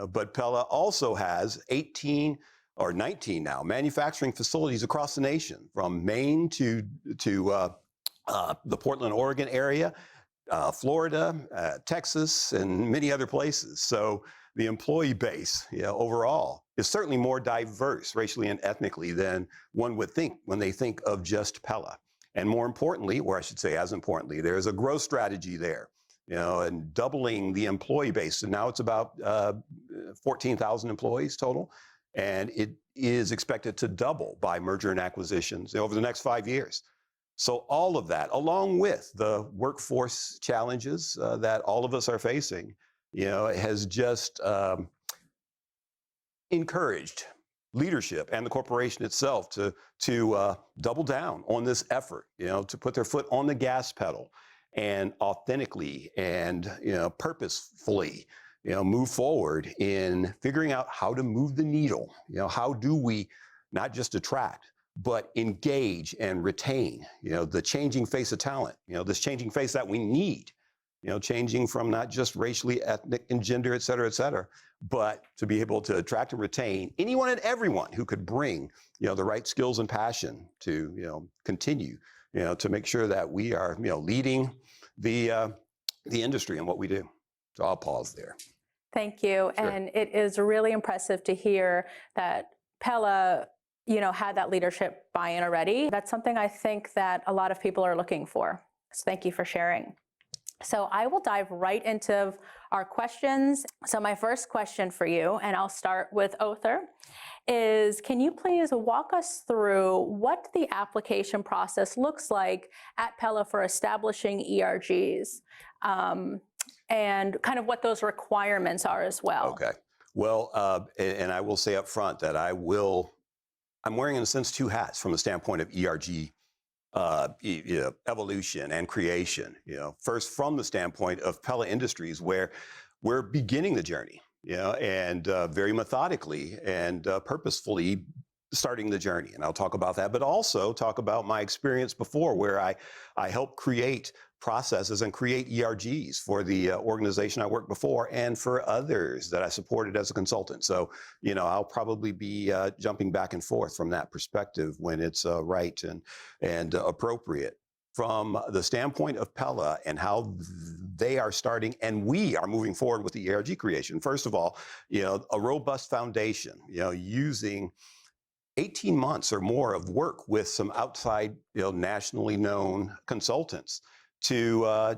But Pella also has 18 or 19 now manufacturing facilities across the nation, from Maine to the Portland, Oregon area, Florida, Texas, and many other places. So the employee base, overall, is certainly more diverse racially and ethnically than one would think when they think of just Pella. And more importantly, or I should say as importantly, there's a growth strategy there, and doubling the employee base. And now it's about 14,000 employees total. And it is expected to double by merger and acquisitions over the next 5 years. So all of that, along with the workforce challenges that all of us are facing, has just encouraged leadership and the corporation itself to double down on this effort, to put their foot on the gas pedal and authentically and purposefully, move forward in figuring out how to move the needle. How do we not just attract, but engage and retain, the changing face of talent, this changing face that we need. Changing from not just racially, ethnic, and gender, et cetera, but to be able to attract and retain anyone and everyone who could bring, the right skills and passion to, continue, to make sure that we are, leading the industry in what we do. So I'll pause there. Thank you. Sure. And it is really impressive to hear that Pella, had that leadership buy-in already. That's something I think that a lot of people are looking for. So thank you for sharing. So I will dive right into our questions. So my first question for you, and I'll start with Other, is can you please walk us through what the application process looks like at Pella for establishing ERGs, and kind of what those requirements are as well? Okay. Well, and I will say up front that I'm wearing, in a sense, two hats from the standpoint of ERG evolution and creation. First from the standpoint of Pella Industries, where we're beginning the journey, and very methodically and purposefully starting the journey. And I'll talk about that, but also talk about my experience before, where I helped create processes and create ERGs for the organization I worked before and for others that I supported as a consultant. So, I'll probably be jumping back and forth from that perspective when it's right and appropriate. From the standpoint of Pella and how they are starting and we are moving forward with the ERG creation, first of all, a robust foundation, using 18 months or more of work with some outside, nationally known consultants to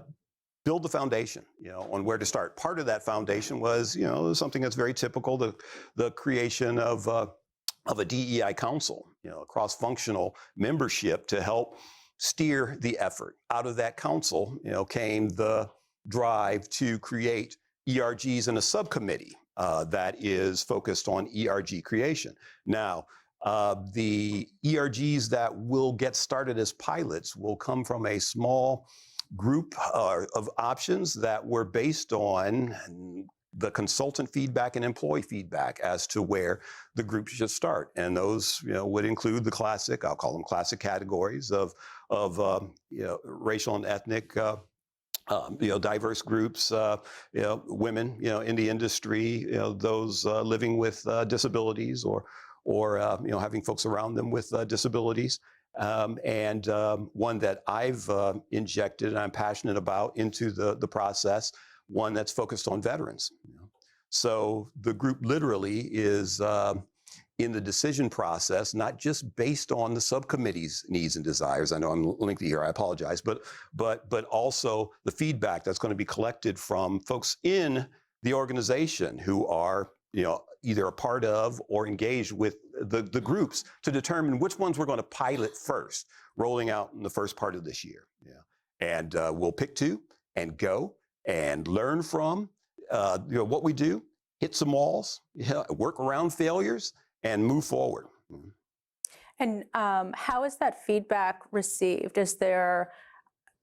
build the foundation, on where to start. Part of that foundation was, something that's very typical, the creation of a DEI council, a cross-functional membership to help steer the effort. Out of that council, came the drive to create ERGs in a subcommittee that is focused on ERG creation. Now, the ERGs that will get started as pilots will come from a small group of options that were based on the consultant feedback and employee feedback as to where the group should start. And those, would include the classic, I'll call them classic categories of racial and ethnic, diverse groups, women, in the industry, those living with disabilities or having folks around them with disabilities. And one that I've injected and I'm passionate about into the process, one that's focused on veterans. So the group literally is in the decision process, not just based on the subcommittee's needs and desires. I know I'm lengthy here, I apologize, but also the feedback that's going to be collected from folks in the organization who are, either a part of or engaged with the groups to determine which ones we're going to pilot first, rolling out in the first part of this year. And we'll pick two and go and learn from what we do, hit some walls, work around failures, and move forward. And how is that feedback received? Can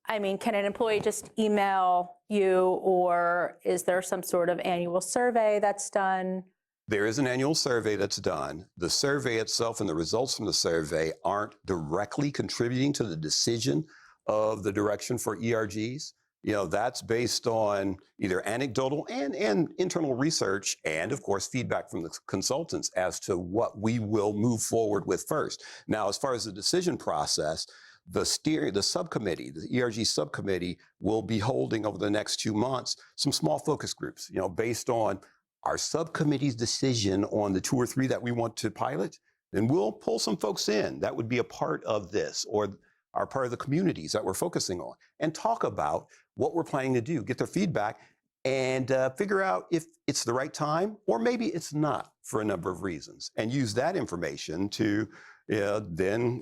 an employee just email you, or is there some sort of annual survey that's done? There is an annual survey that's done. The survey itself and the results from the survey aren't directly contributing to the decision of the direction for ERGs. That's based on either anecdotal and internal research and, of course, feedback from the consultants as to what we will move forward with first. Now, as far as the decision process, the subcommittee, the ERG subcommittee, will be holding over the next 2 months some small focus groups, based on our subcommittee's decision on the 2 or 3 that we want to pilot. Then we'll pull some folks in that would be a part of this or are part of the communities that we're focusing on and talk about what we're planning to do, get their feedback, and figure out if it's the right time or maybe it's not for a number of reasons, and use that information to then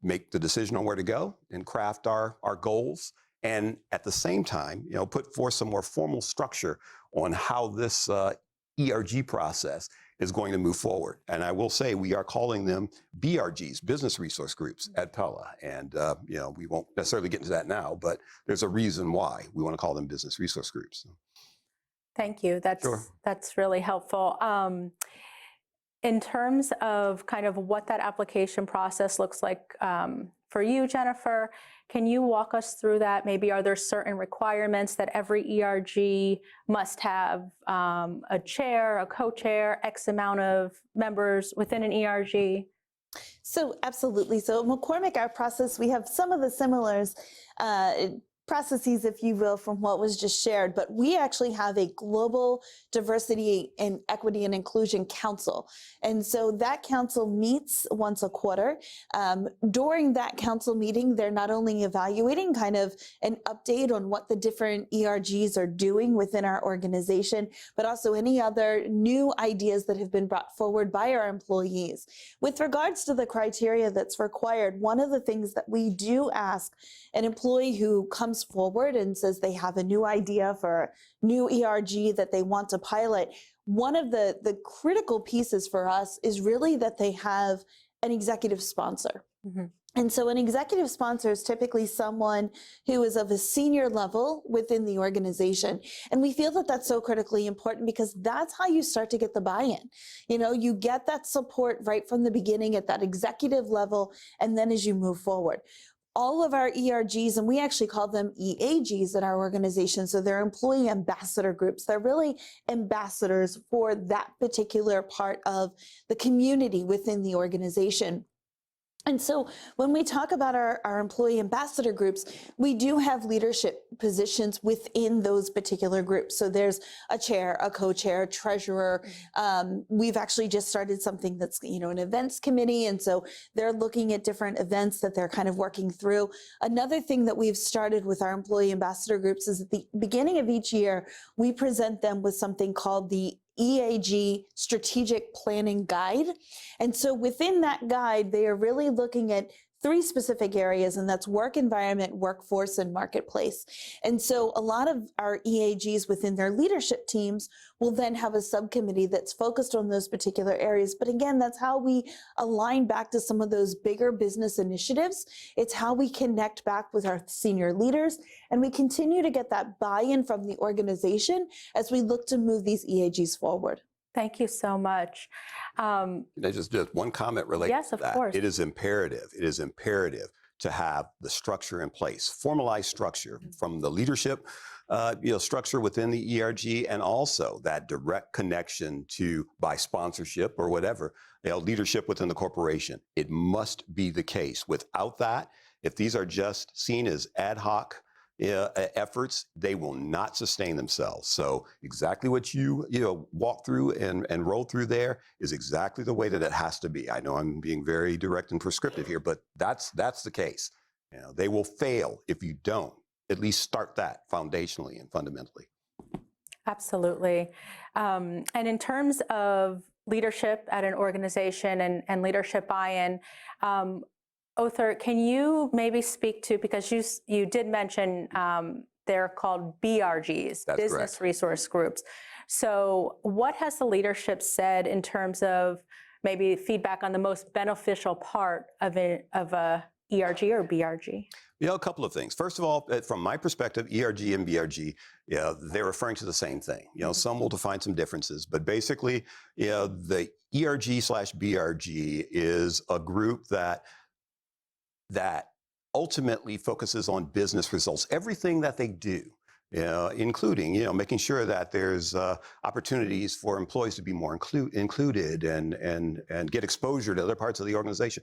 make the decision on where to go and craft our goals. And at the same time, put forth some more formal structure on how this ERG process is going to move forward. And I will say we are calling them BRGs, business resource groups at Pella. And, we won't necessarily get into that now, but there's a reason why we want to call them business resource groups. Thank you. Sure. That's really helpful. In terms of kind of what that application process looks like for you, Jennifer, can you walk us through that? Maybe are there certain requirements that every ERG must have, a chair, a co-chair, X amount of members within an ERG? So absolutely. So at McCormick, our process, we have some of the similars. processes, if you will, from what was just shared, but we actually have a global diversity and equity and inclusion council. And so that council meets once a quarter. During that council meeting, they're not only evaluating kind of an update on what the different ERGs are doing within our organization, but also any other new ideas that have been brought forward by our employees. With regards to the criteria that's required, one of the things that we do ask an employee who comes forward and says they have a new idea for a new ERG that they want to pilot, one of the critical pieces for us is really that they have an executive sponsor. Mm-hmm. And so an executive sponsor is typically someone who is of a senior level within the organization. And we feel that that's so critically important because that's how you start to get the buy-in. You know, you get that support right from the beginning at that executive level, and then as you move forward. All of our ERGs, and we actually call them EAGs in our organization, so they're employee ambassador groups. They're really ambassadors for that particular part of the community within the organization. And so when we talk about our employee ambassador groups, we do have leadership positions within those particular groups. So there's a chair, a co-chair, treasurer. We've actually just started something that's, an events committee. And so they're looking at different events that they're kind of working through. Another thing that we've started with our employee ambassador groups is at the beginning of each year, we present them with something called the EAG Strategic Planning Guide. And so within that guide, they are really looking at 3 specific areas, and that's work environment, workforce, and marketplace. And so a lot of our EAGs within their leadership teams will then have a subcommittee that's focused on those particular areas. But again, that's how we align back to some of those bigger business initiatives. It's how we connect back with our senior leaders, and we continue to get that buy-in from the organization as we look to move these EAGs forward. Thank you so much. Just one comment related Yes, to of that. course. It is imperative to have the structure in place, formalized structure from the leadership, structure within the ERG, and also that direct connection to by sponsorship or whatever, leadership within the corporation. It must be the case. Without that, if these are just seen as ad hoc efforts, they will not sustain themselves. So exactly what you walk through and roll through there is exactly the way that it has to be. I know I'm being very direct and prescriptive here, but that's the case. They will fail if you don't at least start that foundationally and fundamentally. Absolutely. And in terms of leadership at an organization and leadership buy-in, Other, can you maybe speak to, because you did mention they're called BRGs, That's Business correct. Resource Groups. So what has the leadership said in terms of maybe feedback on the most beneficial part of a ERG or BRG? A couple of things. First of all, from my perspective, ERG and BRG, they're referring to the same thing. Some will define some differences, but basically, the ERG/BRG is a group that ultimately focuses on business results. Everything that they do, including, making sure that there's opportunities for employees to be more included and get exposure to other parts of the organization.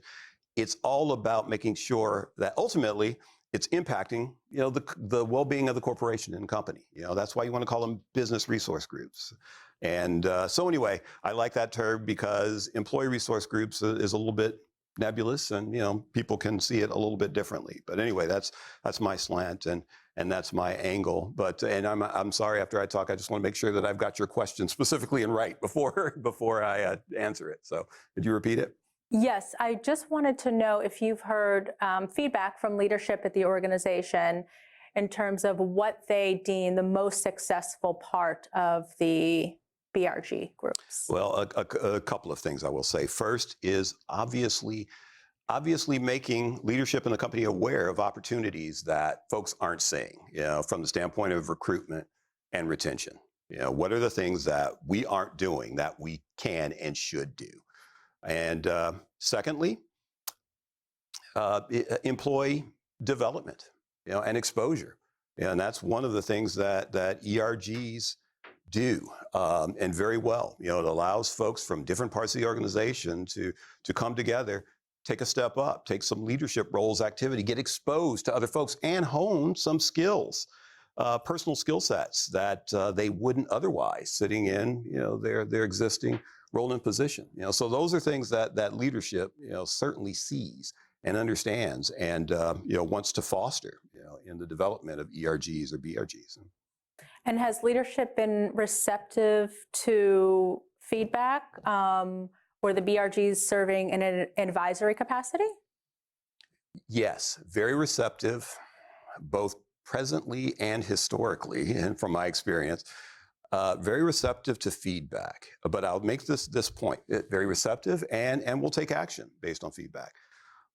It's all about making sure that ultimately it's impacting, the well-being of the corporation and company. That's why you want to call them business resource groups. And so anyway, I like that term because employee resource groups is a little bit nebulous, and people can see it a little bit differently. But anyway, that's my slant and that's my angle. But I'm sorry, after I talk, I just want to make sure that I've got your question specifically and right before I answer it. So could you repeat it? Yes, I just wanted to know if you've heard feedback from leadership at the organization in terms of what they deem the most successful part of the BRG groups. Well, a couple of things I will say. First is obviously making leadership in the company aware of opportunities that folks aren't seeing, from the standpoint of recruitment and retention. What are the things that we aren't doing that we can and should do? And secondly, employee development, and exposure. And that's one of the things that ERGs do, and very well. It allows folks from different parts of the organization to come together take a step up, take some leadership roles, activity, get exposed to other folks, and hone some skills, personal skill sets that they wouldn't otherwise sitting in, their existing role and position. So those are things that leadership, certainly sees and understands and, wants to foster, in the development of ERGs or BRGs. And has leadership been receptive to feedback or the BRGs serving in an advisory capacity? Yes, very receptive, both presently and historically, and from my experience, very receptive to feedback. But I'll make this point, very receptive and will take action based on feedback.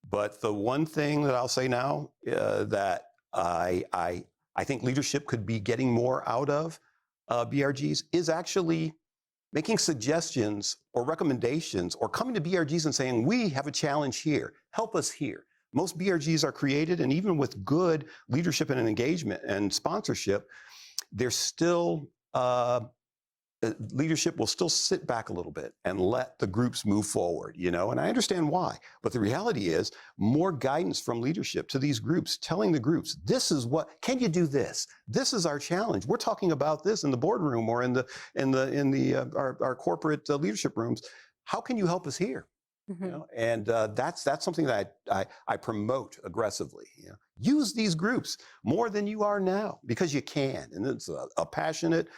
But the one thing that I'll say now that I think leadership could be getting more out of BRGs is actually making suggestions or recommendations or coming to BRGs and saying, we have a challenge here, help us here. Most BRGs are created, and even with good leadership and engagement and sponsorship, there's still, leadership will still sit back a little bit and let the groups move forward, and I understand why. But the reality is more guidance from leadership to these groups, telling the groups, this is what, can you do this? This is our challenge. We're talking about this in the boardroom or in our corporate leadership rooms. How can you help us here? Mm-hmm. And that's something that I promote aggressively. Use these groups more than you are now because you can, and it's a passionate,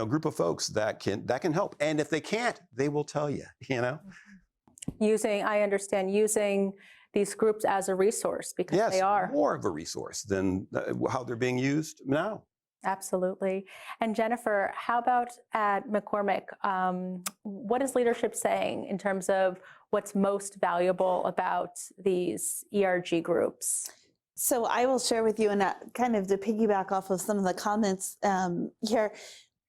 group of folks that can help. And if they can't, they will tell you. I understand using these groups as a resource because yes, they are more of a resource than how they're being used now. Absolutely. And Jennifer, how about at McCormick? What is leadership saying in terms of what's most valuable about these ERG groups? So I will share with you, and kind of to piggyback off of some of the comments here,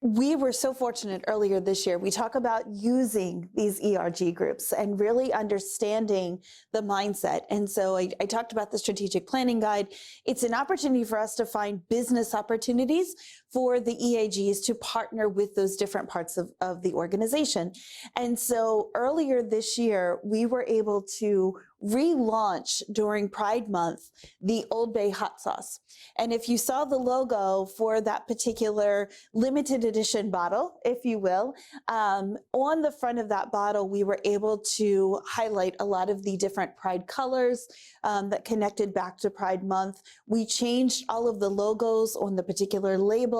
we were so fortunate earlier this year. We talk about using these ERG groups and really understanding the mindset. And so I talked about the strategic planning guide. It's an opportunity for us to find business opportunities for the EAGs to partner with those different parts of the organization. And so earlier this year, we were able to relaunch during Pride Month the Old Bay hot sauce. And if you saw the logo for that particular limited edition bottle, if you will, on the front of that bottle, we were able to highlight a lot of the different Pride colors that connected back to Pride Month. We changed all of the logos on the particular label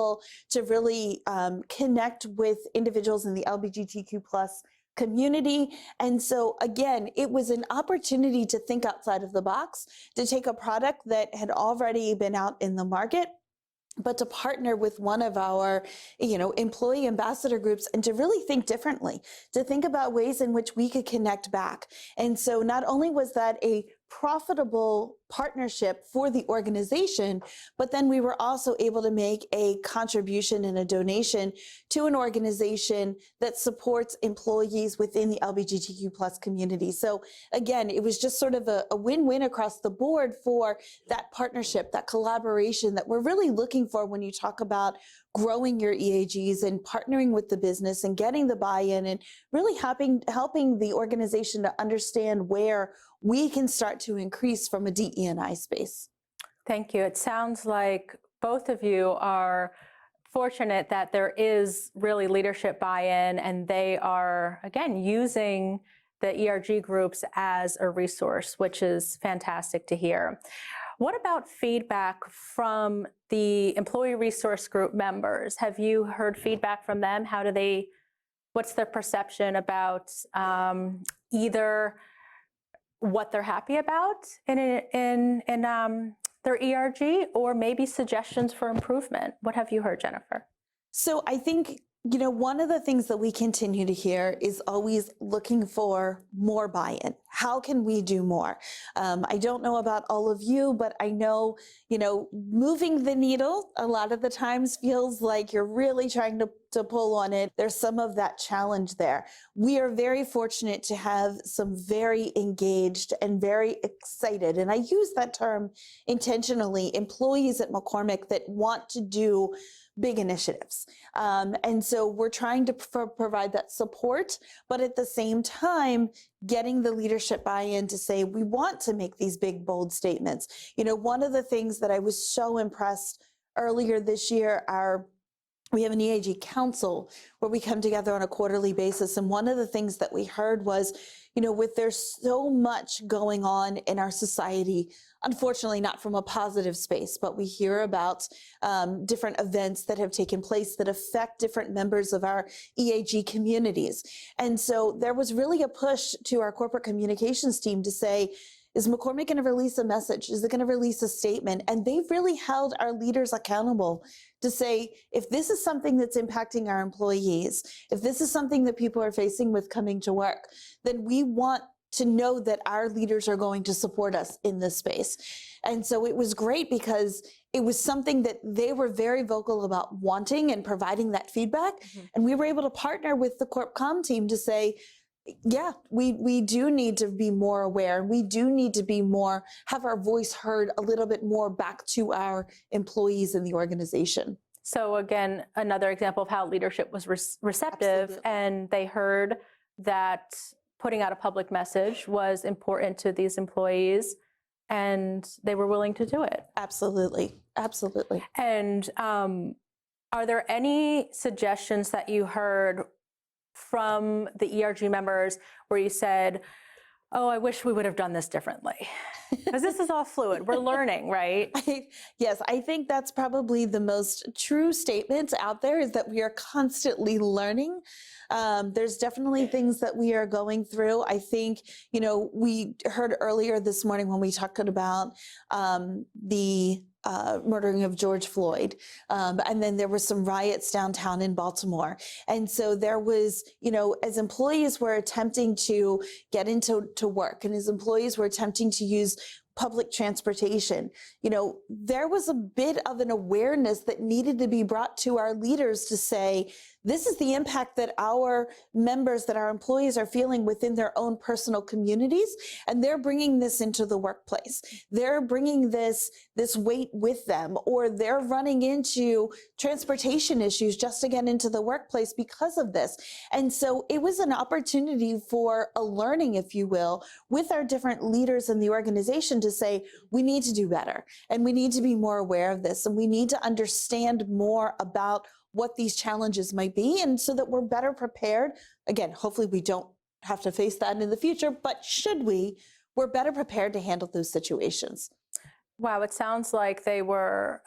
to really connect with individuals in the LGBTQ+ community. And so again, it was an opportunity to think outside of the box, to take a product that had already been out in the market, but to partner with one of our, employee ambassador groups and to really think differently, to think about ways in which we could connect back. And so not only was that a profitable partnership for the organization, but then we were also able to make a contribution and a donation to an organization that supports employees within the LGBTQ+ community. So again, it was just sort of a win-win across the board for that partnership, that collaboration that we're really looking for when you talk about growing your EAGs and partnering with the business and getting the buy-in and really helping the organization to understand where we can start to increase from a DE&I space. Thank you. It sounds like both of you are fortunate that there is really leadership buy-in and they are, again, using the ERG groups as a resource, which is fantastic to hear. What about feedback from the employee resource group members? Have you heard feedback from them? What's their perception about either what they're happy about in their ERG or maybe suggestions for improvement? What have you heard, Jennifer? So I think, one of the things that we continue to hear is always looking for more buy-in. How can we do more? I don't know about all of you, but I know, moving the needle a lot of the times feels like you're really trying to pull on it. There's some of that challenge there. We are very fortunate to have some very engaged and very excited, and I use that term intentionally, employees at McCormick that want to do big initiatives. And so we're trying to provide that support, but at the same time, getting the leadership buy-in to say, we want to make these big, bold statements. You know, one of the things that I was so impressed earlier this year, we have an EAG council where we come together on a quarterly basis. And one of the things that we heard was, you know, with there's so much going on in our society, unfortunately not from a positive space, but we hear about different events that have taken place that affect different members of our EAG communities. And so there was really a push to our corporate communications team to say, is McCormick going to release a message? Is it going to release a statement? And they've really held our leaders accountable to say, if this is something that's impacting our employees, if this is something that people are facing with coming to work, then we want to know that our leaders are going to support us in this space. And so it was great because it was something that they were very vocal about wanting and providing that feedback. And we were able to partner with the Corp Comm team to say, yeah, we do need to be more aware. We do need to be more, have our voice heard a little bit more back to our employees in the organization. So again, another example of how leadership was receptive. Absolutely. And they heard that putting out a public message was important to these employees, and they were willing to do it. Absolutely. Absolutely. And are there any suggestions that you heard from the ERG members where you said, oh, I wish we would have done this differently? Because this is all fluid. We're learning, right? Yes, I think that's probably the most true statement out there, is that we are constantly learning. There's definitely things that we are going through. I think, you know, we heard earlier this morning when we talked about the murdering of George Floyd. And then there were some riots downtown in Baltimore. And so there was, you know, as employees were attempting to get into work, and as employees were attempting to use public transportation, you know, there was a bit of an awareness that needed to be brought to our leaders to say, this is the impact that our members, that our employees are feeling within their own personal communities, and they're bringing this into the workplace. They're bringing this weight with them, or they're running into transportation issues just to get into the workplace because of this. And so it was an opportunity for a learning, if you will, with our different leaders in the organization to say, we need to do better, and we need to be more aware of this, and we need to understand more about what these challenges might be, and so that we're better prepared. Again, hopefully we don't have to face that in the future, but should we, we're better prepared to handle those situations. Wow, it sounds like they were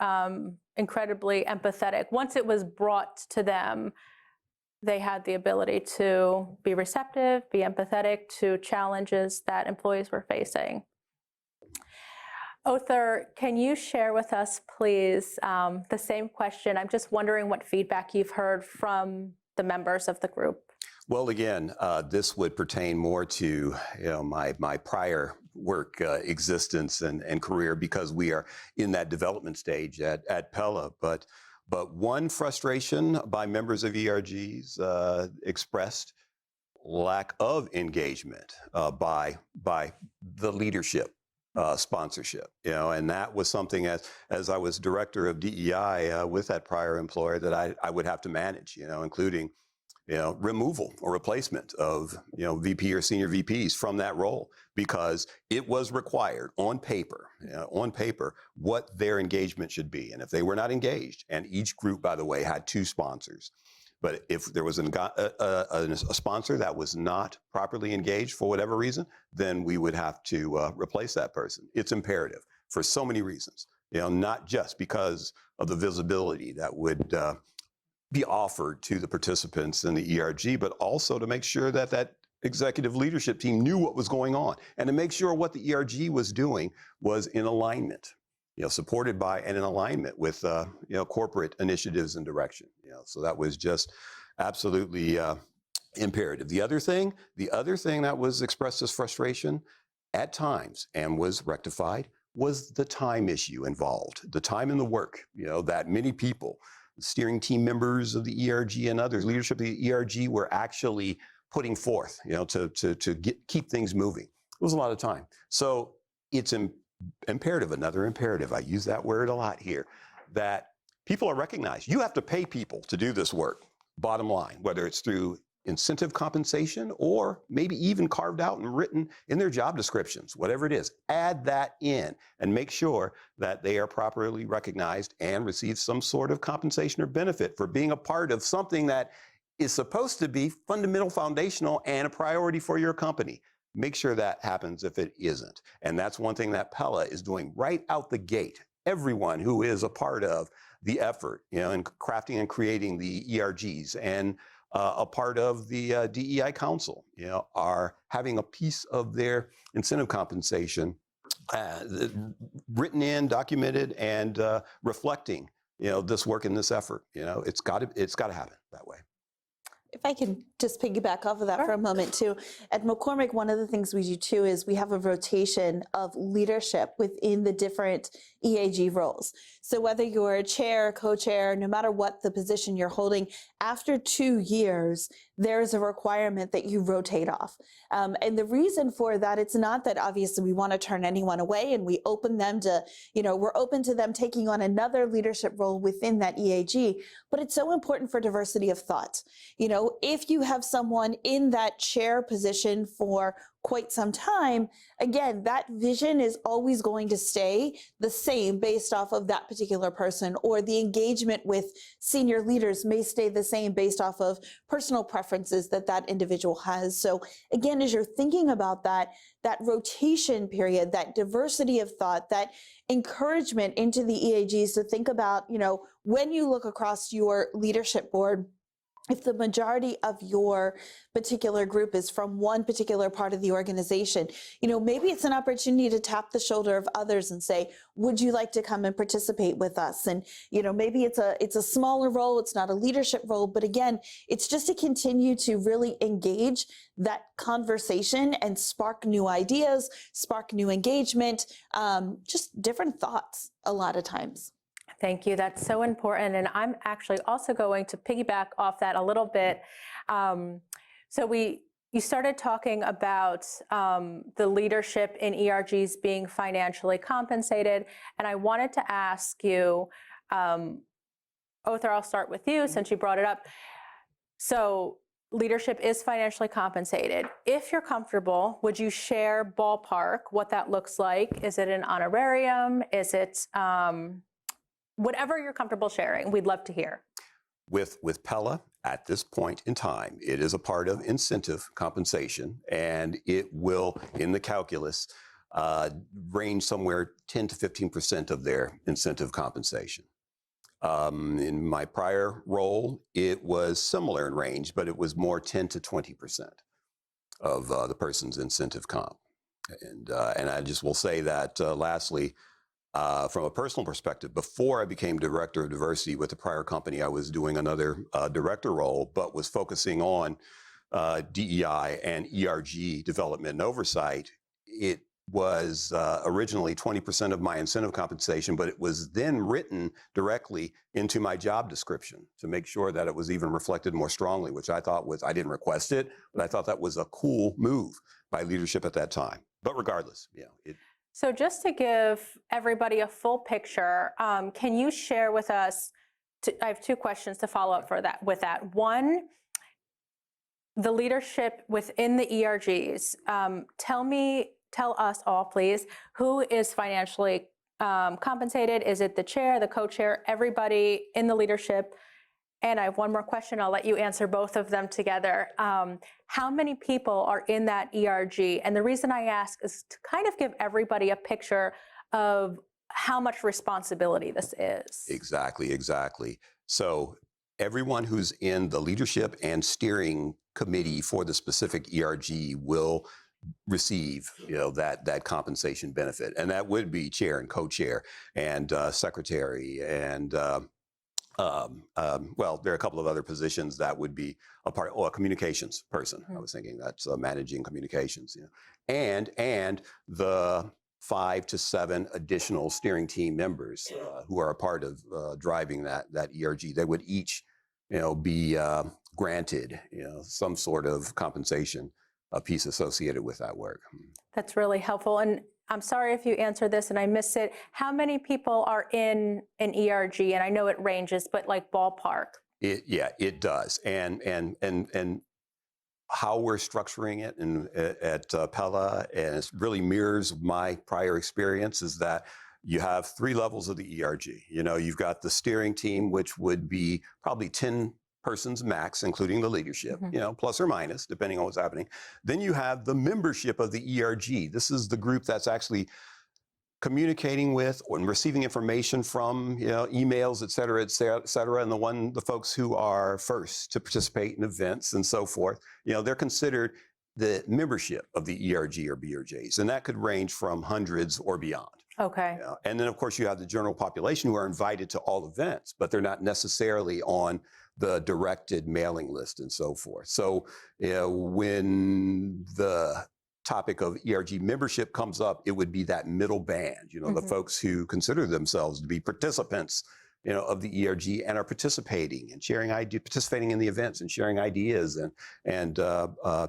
incredibly empathetic. Once it was brought to them, they had the ability to be receptive, be empathetic to challenges that employees were facing. Other, can you share with us, please, the same question? I'm just wondering what feedback you've heard from the members of the group. Well, again, this would pertain more to, you know, my prior work existence and career, because we are in that development stage at Pella. But one frustration by members of ERGs expressed lack of engagement by the leadership. Sponsorship, you know, and that was something as I was director of DEI with that prior employer that I would have to manage, you know, including, you know, removal or replacement of, you know, VP or senior VPs from that role, because it was required on paper, what their engagement should be. And if they were not engaged, and each group, by the way, had 2 sponsors. But if there was a sponsor that was not properly engaged for whatever reason, then we would have to replace that person. It's imperative for so many reasons, you know, not just because of the visibility that would be offered to the participants in the ERG, but also to make sure that that executive leadership team knew what was going on, and to make sure what the ERG was doing was in alignment, you know, supported by and in alignment with, you know, corporate initiatives and direction. You know, so that was just absolutely imperative. The other thing that was expressed as frustration at times and was rectified was the time issue involved, the time in the work, you know, that many people, steering team members of the ERG and others, leadership of the ERG, were actually putting forth, you know, to keep things moving. It was a lot of time. So it's imperative, another imperative, I use that word a lot here, that people are recognized. You have to pay people to do this work, bottom line, whether it's through incentive compensation, or maybe even carved out and written in their job descriptions, whatever it is. Add that in and make sure that they are properly recognized and receive some sort of compensation or benefit for being a part of something that is supposed to be fundamental, foundational, and a priority for your company. Make sure that happens if it isn't. And that's one thing that Pella is doing right out the gate. Everyone who is a part of the effort, in crafting and creating the ERGs and a part of the DEI Council, are having a piece of their incentive compensation written in, documented, and reflecting, this work and this effort. It's got to happen that way. If I can just piggyback off of that for a moment too. At McCormick, one of the things we do too is we have a rotation of leadership within the different EAG roles. So whether you're a chair, co-chair, no matter what the position you're holding, after 2 years, there's a requirement that you rotate off. And the reason for that, it's not that obviously we want to turn anyone away and we open them to, we're open to them taking on another leadership role within that EAG, but it's so important for diversity of thought. If you have someone in that chair position for quite some time, again, that vision is always going to stay the same based off of that particular person, or the engagement with senior leaders may stay the same based off of personal preferences that that individual has. So again, as you're thinking about that rotation period, that diversity of thought, that encouragement into the EAGs to think about, when you look across your leadership board, if the majority of your particular group is from one particular part of the organization, maybe it's an opportunity to tap the shoulder of others and say, would you like to come and participate with us? And, maybe it's a smaller role, it's not a leadership role, but again, it's just to continue to really engage that conversation and spark new ideas, spark new engagement, just different thoughts a lot of times. Thank you. That's so important. And I'm actually also going to piggyback off that a little bit. You started talking about the leadership in ERGs being financially compensated. And I wanted to ask you, Other, I'll start with you since you brought it up. So leadership is financially compensated. If you're comfortable, would you share ballpark what that looks like? Is it an honorarium? Is it whatever you're comfortable sharing? We'd love to hear. With Pella, at this point in time, it is a part of incentive compensation, and it will, in the calculus, range somewhere 10 to 15% of their incentive compensation. In my prior role, it was similar in range, but it was more 10 to 20% of the person's incentive comp. And I just will say that lastly, from a personal perspective, before I became director of diversity with the prior company, I was doing another director role, but was focusing on DEI and ERG development and oversight. It was originally 20% of my incentive compensation, but it was then written directly into my job description to make sure that it was even reflected more strongly, which I thought was, I didn't request it, but I thought that was a cool move by leadership at that time. But regardless, So just to give everybody a full picture, can you share with us, I have two questions to follow up with that. One, the leadership within the ERGs. Tell us all, please, who is financially compensated? Is it the chair, the co-chair, everybody in the leadership? And I have one more question. I'll let you answer both of them together. How many people are in that ERG? And the reason I ask is to kind of give everybody a picture of how much responsibility this is. Exactly. So everyone who's in the leadership and steering committee for the specific ERG will receive that compensation benefit. And that would be chair and co-chair and secretary and well, there are a couple of other positions that would be a part, a communications person. Mm-hmm. I was thinking that's managing communications, and the 5 to 7 additional steering team members who are a part of driving that ERG. They would each, be granted, some sort of compensation, a piece associated with that work. That's really helpful. And I'm sorry if you answered this and I missed it. How many people are in an ERG? And I know it ranges, but like ballpark. It does. And how we're structuring it at Pella, and it really mirrors my prior experience, is that you have 3 levels of the ERG. You know, you've got the steering team, which would be probably 10 persons max, including the leadership, you know, plus or minus, depending on what's happening. Then you have the membership of the ERG. This is the group that's actually communicating with and receiving information from, you know, emails, et cetera, and the folks who are first to participate in events and so forth, you know, they're considered the membership of the ERG or BRJs, and that could range from hundreds or beyond. Okay. You know? And then, of course, you have the general population who are invited to all events, but they're not necessarily on the directed mailing list and so forth. So, you know, when the topic of ERG membership comes up, it would be that middle band, you know, the folks who consider themselves to be participants, you know, of the ERG and are participating and participating in the events and sharing ideas and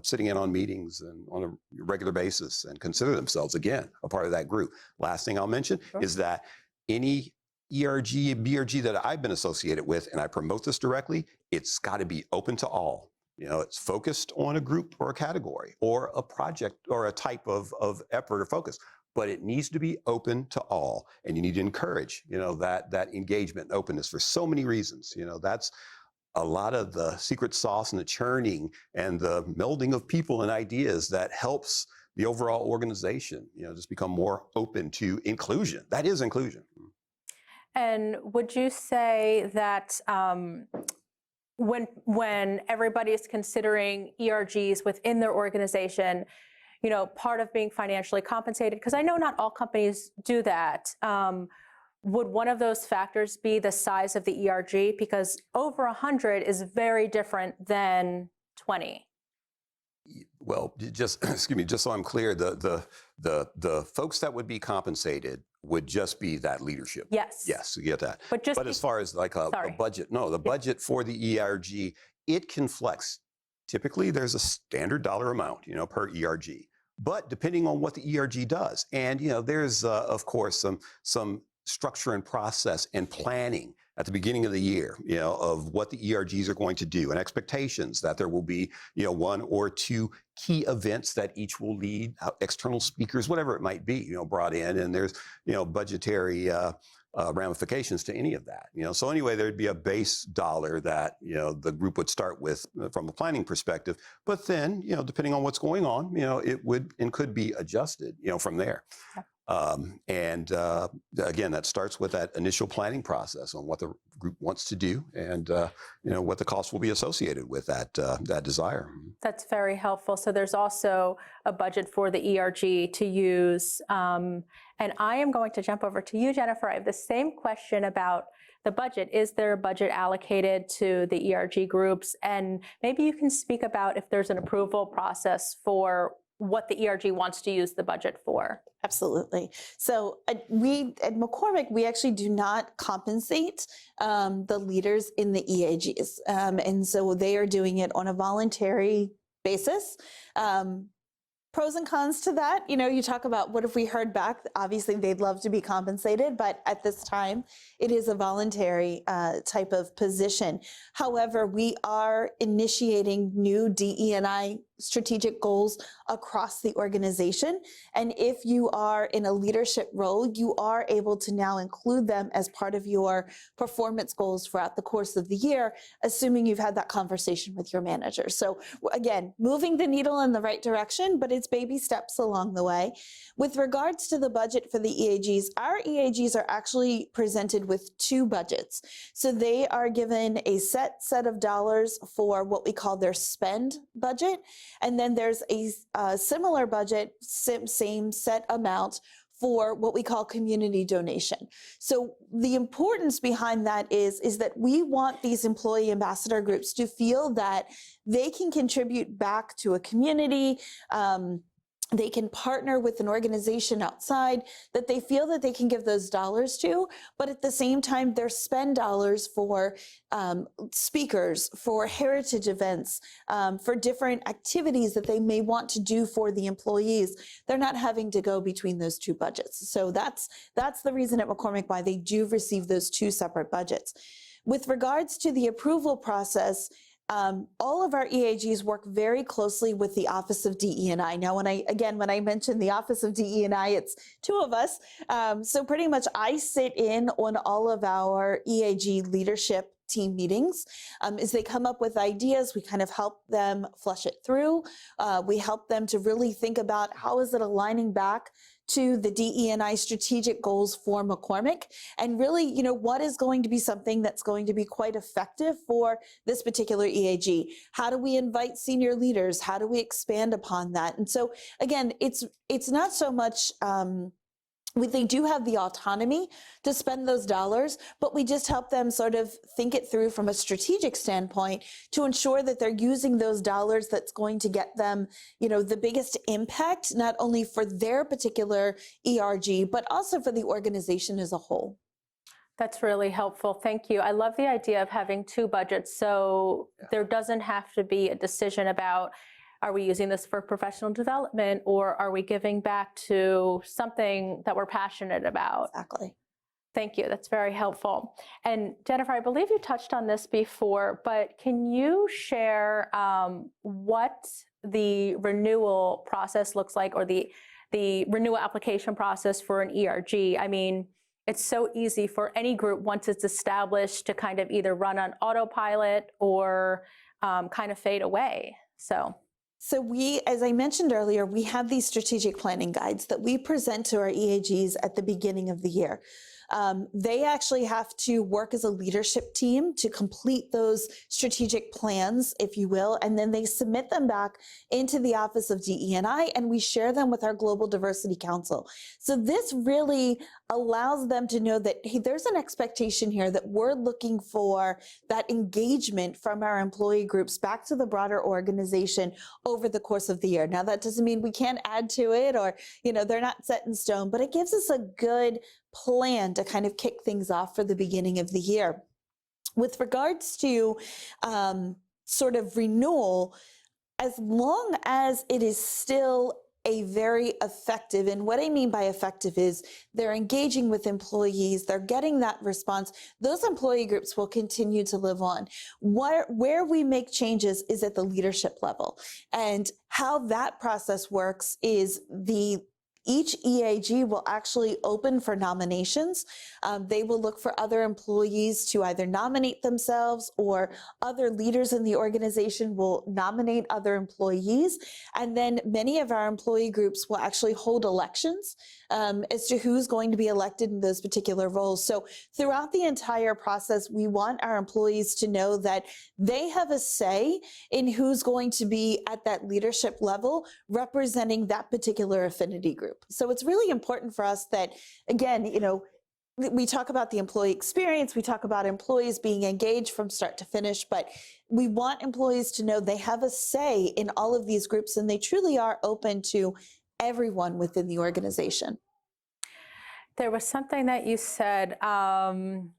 sitting in on meetings and on a regular basis and consider themselves, again, a part of that group. Last thing I'll mention is that any ERG, BRG that I've been associated with, and I promote this directly, it's got to be open to all. You know, it's focused on a group or a category or a project or a type of effort or focus, but it needs to be open to all. And you need to encourage, you know, that engagement and openness for so many reasons. You know, that's a lot of the secret sauce and the churning and the melding of people and ideas that helps the overall organization, you know, just become more open to inclusion. That is inclusion. And would you say that when everybody is considering ERGs within their organization, you know, part of being financially compensated, because I know not all companies do that, would one of those factors be the size of the ERG? Because over 100 is very different than 20. Well, just excuse me, just so I'm clear, the folks that would be compensated would just be that leadership. Yes. Yes, you get that. But as far as like a budget, no, the budget for the ERG, it can flex. Typically, there's a standard dollar amount, you know, per ERG. But depending on what the ERG does, and you know, there's of course some structure and process and planning at the beginning of the year, you know, of what the ERGs are going to do and expectations that there will be, you know, 1 or 2 key events that each will lead, external speakers, whatever it might be, you know, brought in, and there's, you know, budgetary ramifications to any of that, you know. So anyway, there'd be a base dollar that, you know, the group would start with from a planning perspective, but then, you know, depending on what's going on, you know, it would and could be adjusted, you know, from there. Again, that starts with that initial planning process on what the group wants to do and, you know, what the cost will be associated with that desire. That's very helpful. So there's also a budget for the ERG to use. And I am going to jump over to you, Jennifer. I have the same question about the budget. Is there a budget allocated to the ERG groups? And maybe you can speak about if there's an approval process for what the ERG wants to use the budget for. Absolutely. So we at McCormick, we actually do not compensate the leaders in the EAGs. And so they are doing it on a voluntary basis. Pros and cons to that, you know, you talk about what if we heard back, obviously they'd love to be compensated, but at this time it is a voluntary type of position. However, we are initiating new DE&I strategic goals across the organization. And if you are in a leadership role, you are able to now include them as part of your performance goals throughout the course of the year, assuming you've had that conversation with your manager. So again, moving the needle in the right direction, but it's baby steps along the way. With regards to the budget for the EAGs, our EAGs are actually presented with 2 budgets. So they are given a set of dollars for what we call their spend budget. And then there's a similar budget, same set amount for what we call community donation. So the importance behind that is that we want these employee ambassador groups to feel that they can contribute back to a community, they can partner with an organization outside that they feel that they can give those dollars to, but at the same time, they're spend dollars for speakers, for heritage events, for different activities that they may want to do for the employees. They're not having to go between those 2 budgets. So that's the reason at McCormick why they do receive those 2 separate budgets. With regards to the approval process, all of our EAGs work very closely with the Office of DE&I. Now, when I mentioned the Office of DE&I, it's two of us. So pretty much I sit in on all of our EAG leadership team meetings. As they come up with ideas, we kind of help them flush it through. We help them to really think about how is it aligning back to the DE&I strategic goals for McCormick, and really, what is going to be something that's going to be quite effective for this particular EAG? How do we invite senior leaders? How do we expand upon that? And so again, it's not so much, they do have the autonomy to spend those dollars, but we just help them sort of think it through from a strategic standpoint to ensure that they're using those dollars that's going to get them, the biggest impact, not only for their particular ERG, but also for the organization as a whole. That's really helpful. Thank you. I love the idea of having two budgets, so there doesn't have to be a decision about, are we using this for professional development, or are we giving back to something that we're passionate about? Exactly. Thank you. That's very helpful. And Jennifer, I believe you touched on this before, but can you share what the renewal process looks like, or the renewal application process for an ERG? I mean, it's so easy for any group once it's established to kind of either run on autopilot or kind of fade away. So we, as I mentioned earlier, we have these strategic planning guides that we present to our EAGs at the beginning of the year. They actually have to work as a leadership team to complete those strategic plans, if you will, and then they submit them back into the Office of DE&I, and we share them with our Global Diversity Council. So this really allows them to know that, hey, there's an expectation here that we're looking for that engagement from our employee groups back to the broader organization over the course of the year. Now, that doesn't mean we can't add to it, or, they're not set in stone, but it gives us a good plan to kind of kick things off for the beginning of the year. With regards to sort of renewal, as long as it is still a very effective, and what I mean by effective is they're engaging with employees, they're getting that response, those employee groups will continue to live on. Where we make changes is at the leadership level. And how that process works is each EAG will actually open for nominations. They will look for other employees to either nominate themselves, or other leaders in the organization will nominate other employees. And then many of our employee groups will actually hold elections as to who's going to be elected in those particular roles. So throughout the entire process, we want our employees to know that they have a say in who's going to be at that leadership level representing that particular affinity group. So it's really important for us that, again, we talk about the employee experience, we talk about employees being engaged from start to finish, but we want employees to know they have a say in all of these groups, and they truly are open to everyone within the organization. There was something that you said that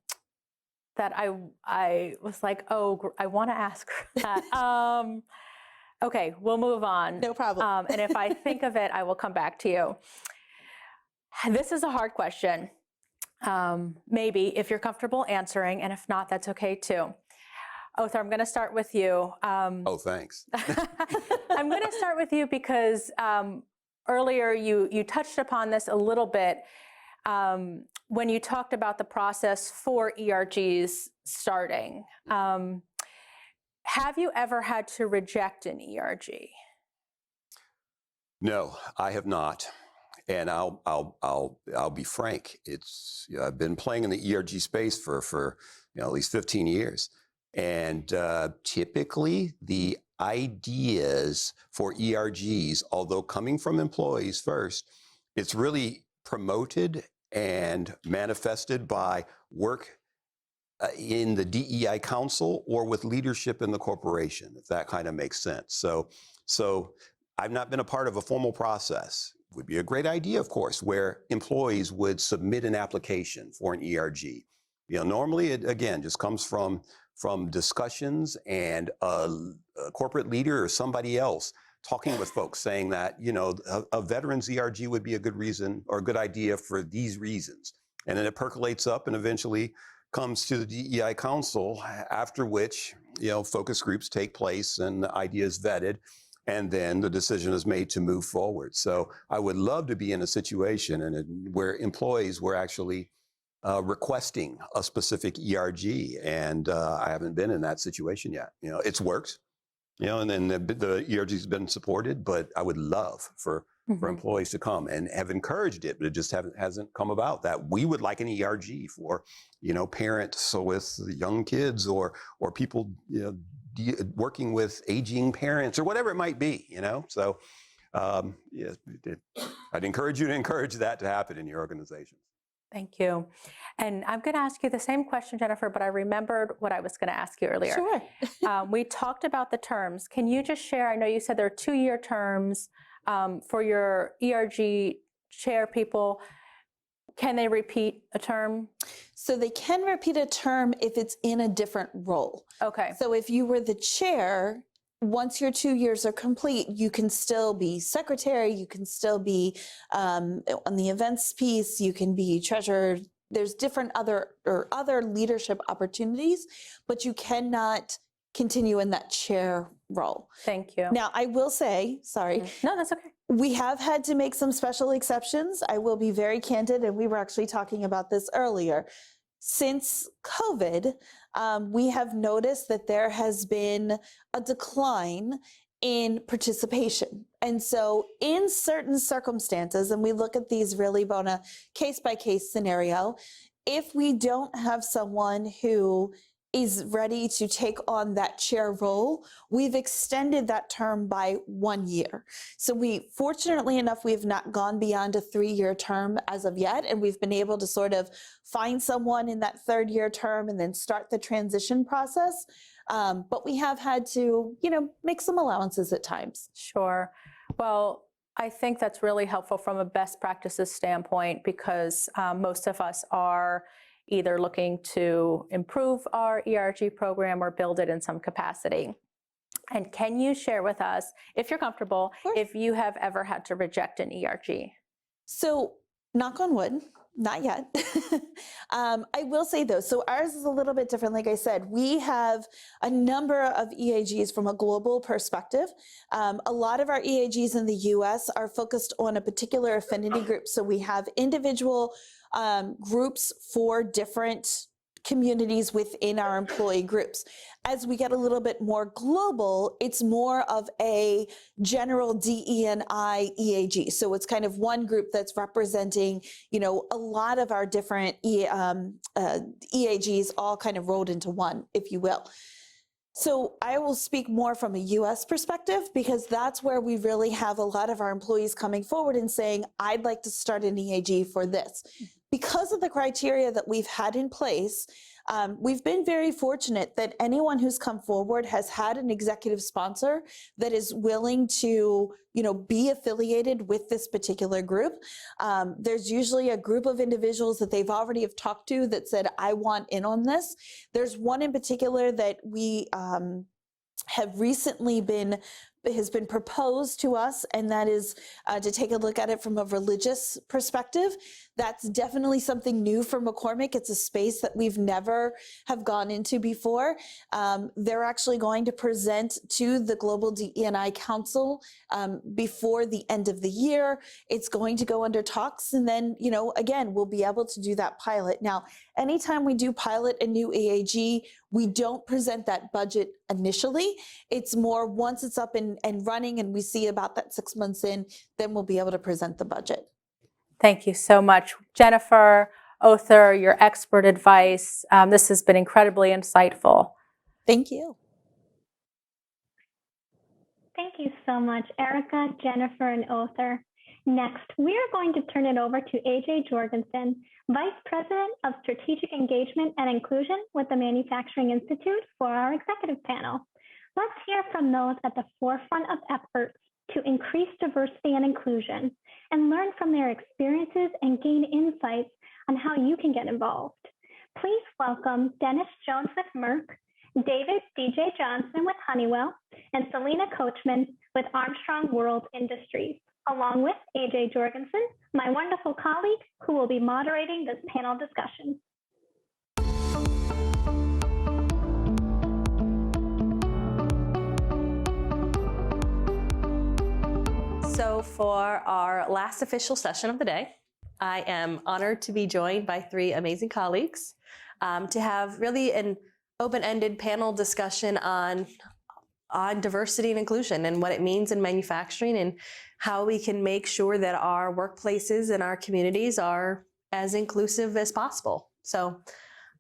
I was like, oh, I want to ask that. Okay, we'll move on. No problem. And if I think of it, I will come back to you. This is a hard question. Maybe if you're comfortable answering, and if not, that's okay too. Othar, I'm going to start with you. Oh, thanks. I'm going to start with you because earlier you touched upon this a little bit when you talked about the process for ERGs starting. Have you ever had to reject an ERG? No, I have not. And I'll be frank. I've been playing in the ERG space for at least 15 years. And typically the ideas for ERGs, although coming from employees first, it's really promoted and manifested by work in the DEI Council or with leadership in the corporation, if that kind of makes sense. So I've not been a part of a formal process. It would be a great idea, of course, where employees would submit an application for an ERG. Normally it, again, just comes from discussions and a corporate leader or somebody else talking with folks saying that, a veteran's ERG would be a good reason or a good idea for these reasons. And then it percolates up and eventually comes to the DEI Council, after which, focus groups take place and the idea is vetted, and then the decision is made to move forward. So I would love to be in a situation where employees were actually requesting a specific ERG, and I haven't been in that situation yet. It's worked, and then the ERG has been supported, but I would love for employees to come and have encouraged it, but it just hasn't come about that we would like an ERG for, parents with young kids or people, working with aging parents or whatever it might be, So I'd encourage you to encourage that to happen in your organization. Thank you. And I'm going to ask you the same question, Jennifer, but I remembered what I was going to ask you earlier. Sure. We talked about the terms. Can you just share, I know you said there are 2-year terms for your ERG chair people. Can they repeat a term? So they can repeat a term if it's in a different role. Okay. So if you were the chair, once your 2 years are complete, you can still be secretary, you can still be on the events piece, you can be treasurer. There's different other leadership opportunities, but you cannot continue in that chair role. Thank you. Now, I will say, sorry. No, that's okay. We have had to make some special exceptions. I will be very candid, and we were actually talking about this earlier. Since COVID, we have noticed that there has been a decline in participation. And so in certain circumstances, and we look at these really on a case-by-case scenario, if we don't have someone who is ready to take on that chair role, we've extended that term by 1 year. So fortunately enough, we have not gone beyond a 3-year term as of yet, and we've been able to sort of find someone in that 3rd-year term and then start the transition process. But we have had to, make some allowances at times. Sure. Well, I think that's really helpful from a best practices standpoint, because most of us are either looking to improve our ERG program or build it in some capacity. And can you share with us, if you're comfortable, if you have ever had to reject an ERG? So, knock on wood, not yet. I will say though, so ours is a little bit different. Like I said, we have a number of EAGs from a global perspective. A lot of our EAGs in the US are focused on a particular affinity group. So we have individual groups for different communities within our employee groups. As we get a little bit more global, it's more of a general DE&I EAG. So it's kind of one group that's representing, a lot of our different EAGs all kind of rolled into one, if you will. So I will speak more from a US perspective, because that's where we really have a lot of our employees coming forward and saying, I'd like to start an EAG for this. Because of the criteria that we've had in place, we've been very fortunate that anyone who's come forward has had an executive sponsor that is willing to, be affiliated with this particular group. There's usually a group of individuals that they've already have talked to that said, I want in on this. There's one in particular that we have recently has been proposed to us, and that is to take a look at it from a religious perspective. That's definitely something new for McCormick. It's a space that we've never have gone into before. They're actually going to present to the Global DE&I Council before the end of the year. It's going to go under talks, and then, again, we'll be able to do that pilot. Now, anytime we do pilot a new EAG, we don't present that budget initially. It's more once it's up and running and we see about that 6 months in, then we'll be able to present the budget. Thank you so much, Jennifer, Other, your expert advice. This has been incredibly insightful. Thank you. Thank you so much, Erica, Jennifer, and Other. Next, we are going to turn it over to AJ Jorgensen, Vice President of Strategic Engagement and Inclusion with the Manufacturing Institute, for our executive panel. Let's hear from those at the forefront of efforts to increase diversity and inclusion, and learn from their experiences and gain insights on how you can get involved. Please welcome Dennis Jones with Merck, David DJ Johnson with Honeywell, and Selena Coachman with Armstrong World Industries, along with AJ Jorgensen, my wonderful colleague, who will be moderating this panel discussion. for our last official session of the day. I am honored to be joined by three amazing colleagues to have really an open-ended panel discussion on diversity and inclusion and what it means in manufacturing and how we can make sure that our workplaces and our communities are as inclusive as possible. So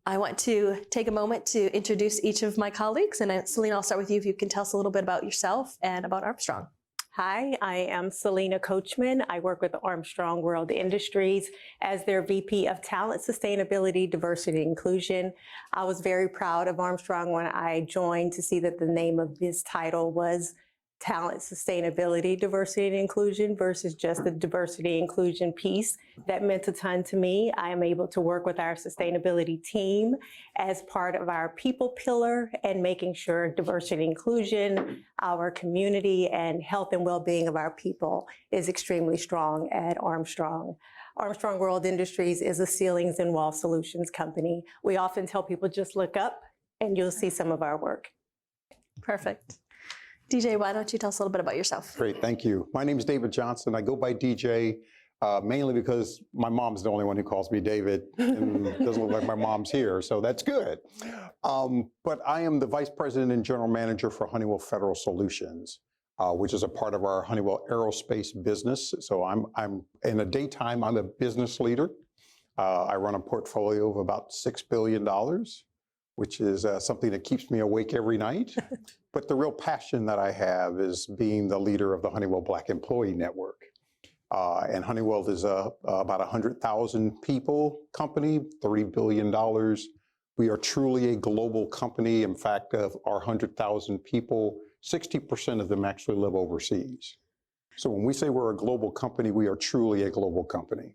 I want to take a moment to introduce each of my colleagues. And Selena, I'll start with you if you can tell us a little bit about yourself and about Armstrong. Hi, I am Selena Coachman. I work with Armstrong World Industries as their VP of Talent, Sustainability, Diversity, and Inclusion. I was very proud of Armstrong when I joined to see that the name of this title was Talent, Sustainability, Diversity, and Inclusion versus just the diversity inclusion piece. That meant a ton to me. I am able to work with our sustainability team as part of our people pillar and making sure diversity, inclusion, our community, and health and well-being of our people is extremely strong at Armstrong. Armstrong World Industries is a ceilings and wall solutions company. We often tell people just look up and you'll see some of our work. Perfect. DJ, why don't you tell us a little bit about yourself? Great, thank you. My name is David Johnson. I go by DJ mainly because my mom's the only one who calls me David, and it doesn't look like my mom's here, so that's good. But I am the Vice President and General Manager for Honeywell Federal Solutions, which is a part of our Honeywell Aerospace business. So I'm in the daytime, I'm a business leader. I run a portfolio of about $6 billion. Which is something that keeps me awake every night. But the real passion that I have is being the leader of the Honeywell Black Employee Network. And Honeywell is about 100,000 people company, $30 billion. We are truly a global company. In fact, of our 100,000 people, 60% of them actually live overseas. So when we say we're a global company, we are truly a global company.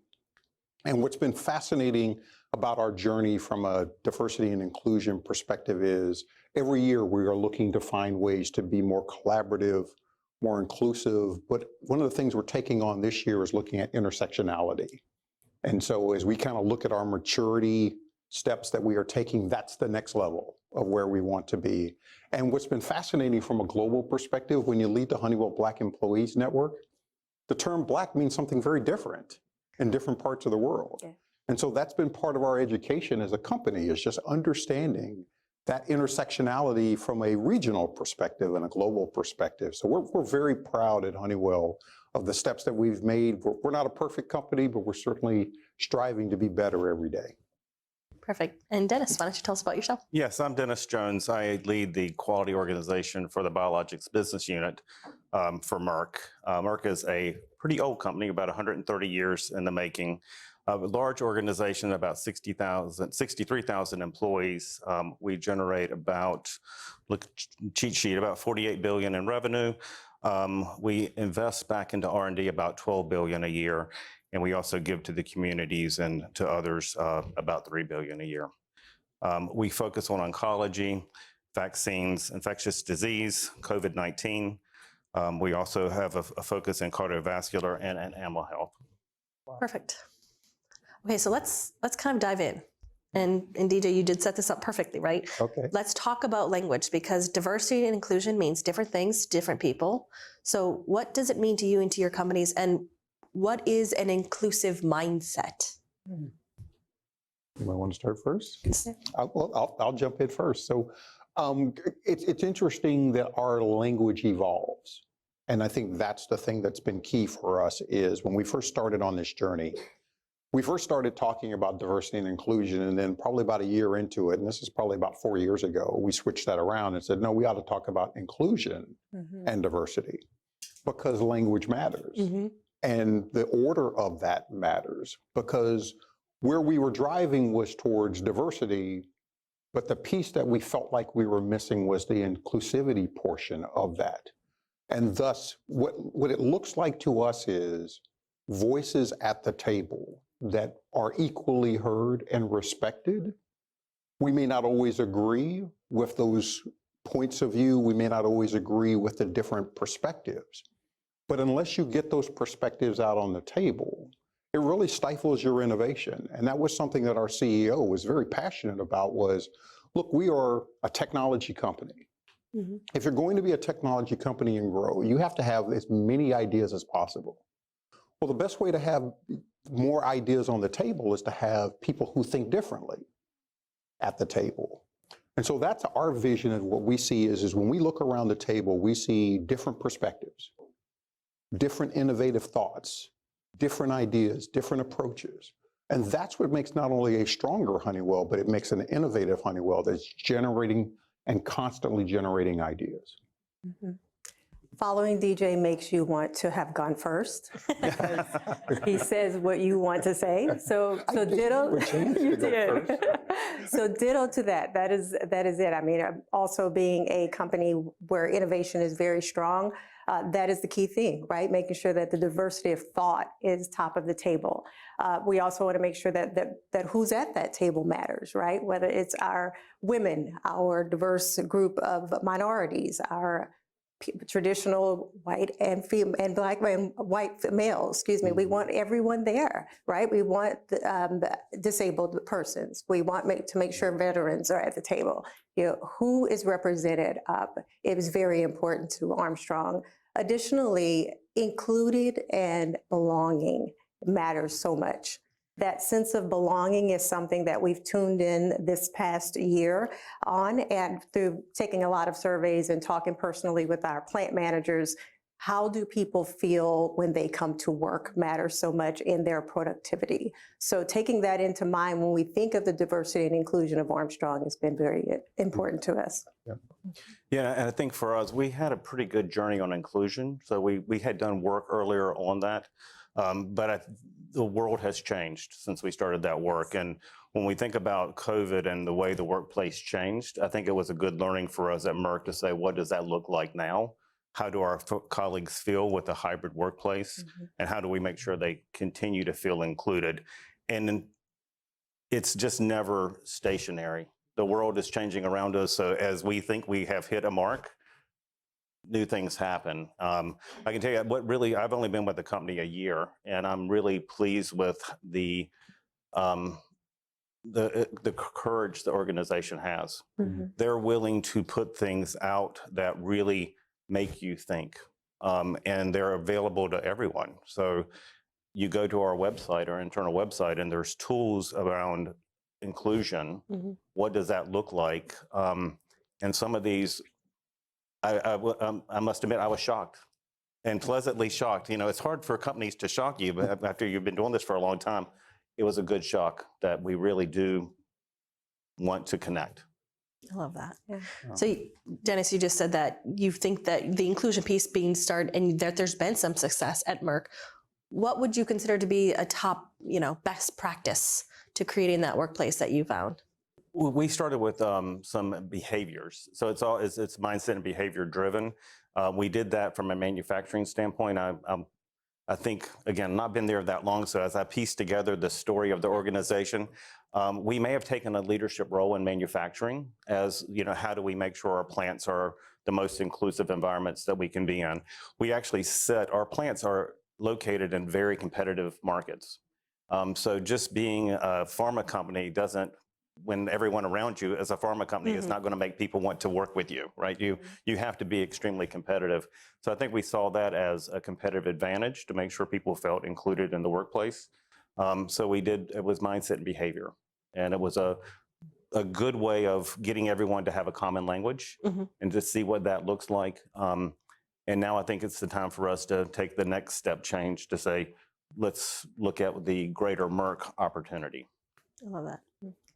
And what's been fascinating about our journey from a diversity and inclusion perspective is every year we are looking to find ways to be more collaborative, more inclusive. But one of the things we're taking on this year is looking at intersectionality. And so as we kind of look at our maturity steps that we are taking, that's the next level of where we want to be. And what's been fascinating from a global perspective, when you lead the Honeywell Black Employees Network, the term Black means something very different in different parts of the world. Yeah. And so that's been part of our education as a company, is just understanding that intersectionality from a regional perspective and a global perspective. So we're very proud at Honeywell of the steps that we've made. We're not a perfect company, but we're certainly striving to be better every day. Perfect. And Dennis, why don't you tell us about yourself? Yes, I'm Dennis Jones. I lead the quality organization for the Biologics Business Unit for Merck. Merck is a pretty old company, about 130 years in the making. A large organization, about 63,000 employees. We generate about, look, cheat sheet, about $48 billion in revenue. We invest back into R&D about $12 billion a year. And we also give to the communities and to others about $3 billion a year. We focus on oncology, vaccines, infectious disease, COVID-19. We also have a focus in cardiovascular and animal health. Perfect. Okay, so let's kind of dive in. And DJ, you did set this up perfectly, right? Okay. Let's talk about language, because diversity and inclusion means different things to different people. So what does it mean to you and to your companies, and what is an inclusive mindset? You might want to start first? I'll jump in first. So it's interesting that our language evolves. And I think that's the thing that's been key for us is when we first started on this journey, we first started talking about diversity and inclusion, and then probably about a year into it, and this is probably about 4 years ago, we switched that around and said, no, we ought to talk about inclusion and diversity because language matters. And the order of that matters, because where we were driving was towards diversity, but the piece that we felt like we were missing was the inclusivity portion of that. And thus, what it looks like to us is voices at the table that are equally heard and respected. We may not always agree with those points of view. We may not always agree with the different perspectives. But unless you get those perspectives out on the table, it really stifles your innovation. And that was something that our CEO was very passionate about was, look, we are a technology company. If you're going to be a technology company and grow, you have to have as many ideas as possible. Well, the best way to have more ideas on the table is to have people who think differently at the table. And so that's our vision of what we see is when we look around the table, we see different perspectives, different innovative thoughts, different ideas, different approaches. And that's what makes not only a stronger Honeywell, but it makes an innovative Honeywell that's generating and constantly generating ideas. Mhm. Following DJ makes you want to have gone first because he says what you want to say. So ditto. You did. So ditto to that. That is it. I mean, also being a company where innovation is very strong, that is the key thing, right? Making sure that the diversity of thought is top of the table. We also want to make sure that who's at that table matters, right? Whether it's our women, our diverse group of minorities, our traditional white and black and white males, excuse me. We want everyone there, right? We want the disabled persons. We want to make sure veterans are at the table. You know, who is represented up? It is very important to Armstrong. Additionally, included and belonging matters so much. That sense of belonging is something that we've tuned in this past year on, and through taking a lot of surveys and talking personally with our plant managers, how do people feel when they come to work matters so much in their productivity. So taking that into mind when we think of the diversity and inclusion of Armstrong has been very important to us. Yeah, and I think for us, we had a pretty good journey on inclusion. So we had done work earlier on that, but the world has changed since we started that work. And when we think about COVID and the way the workplace changed, I think it was a good learning for us at Merck to say, what does that look like now? How do our colleagues feel with a hybrid workplace? And how do we make sure they continue to feel included? And it's just never stationary. The world is changing around us. So as we think we have hit a mark, new things happen. I can tell you I've only been with the company a year, and I'm really pleased with the courage the organization has. They're willing to put things out that really make you think, and they're available to everyone. So you go to our website, our internal website, and there's tools around inclusion. What does that look like? And some of these, I must admit, I was shocked and pleasantly shocked. You know, it's hard for companies to shock you, but after you've been doing this for a long time, it was a good shock that we really do want to connect. I love that. Yeah. So, Dennis, you just said that you think that the inclusion piece being started and that there's been some success at Merck. What would you consider to be a top, best practice to creating that workplace that you found? We started with some behaviors. So it's mindset and behavior driven. We did that from a manufacturing standpoint. I think, again, not been there that long. So as I pieced together the story of the organization, we may have taken a leadership role in manufacturing as, how do we make sure our plants are the most inclusive environments that we can be in? We actually our plants are located in very competitive markets. So just being a pharma company when everyone around you as a pharma company is not going to make people want to work with you, right? You have to be extremely competitive. So I think we saw that as a competitive advantage to make sure people felt included in the workplace. So it was mindset and behavior. And it was a good way of getting everyone to have a common language and to see what that looks like. And now I think it's the time for us to take the next step change to say, let's look at the greater Merck opportunity. I love that.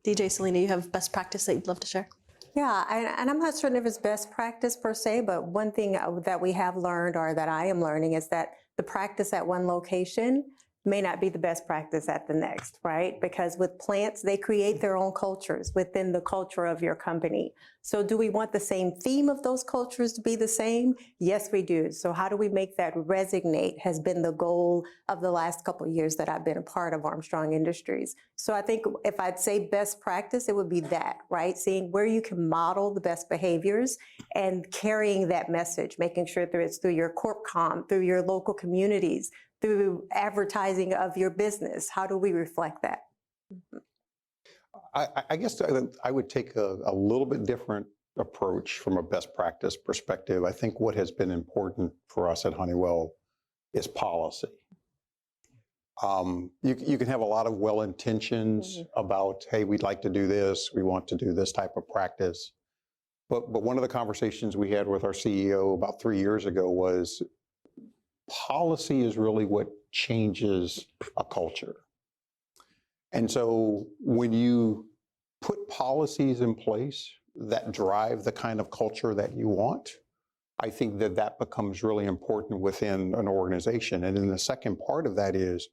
DJ, Selena, you have best practice that you'd love to share? Yeah, and I'm not certain if it's best practice per se, but one thing that we have learned or that I am learning is that the practice at one location may not be the best practice at the next, right? Because with plants, they create their own cultures within the culture of your company. So do we want the same theme of those cultures to be the same? Yes, we do. So how do we make that resonate has been the goal of the last couple of years that I've been a part of Armstrong Industries. So I think if I'd say best practice, it would be that, right? Seeing where you can model the best behaviors and carrying that message, making sure that it's through your corp comm, through your local communities, through advertising of your business. How do we reflect that? I guess I would take a little bit different approach from a best practice perspective. I think what has been important for us at Honeywell is policy. You can have a lot of well intentions about, hey, we'd like to do this, we want to do this type of practice. But one of the conversations we had with our CEO about 3 years ago was policy is really what changes a culture. And so when you put policies in place that drive the kind of culture that you want, I think that that becomes really important within an organization. And then the second part of that is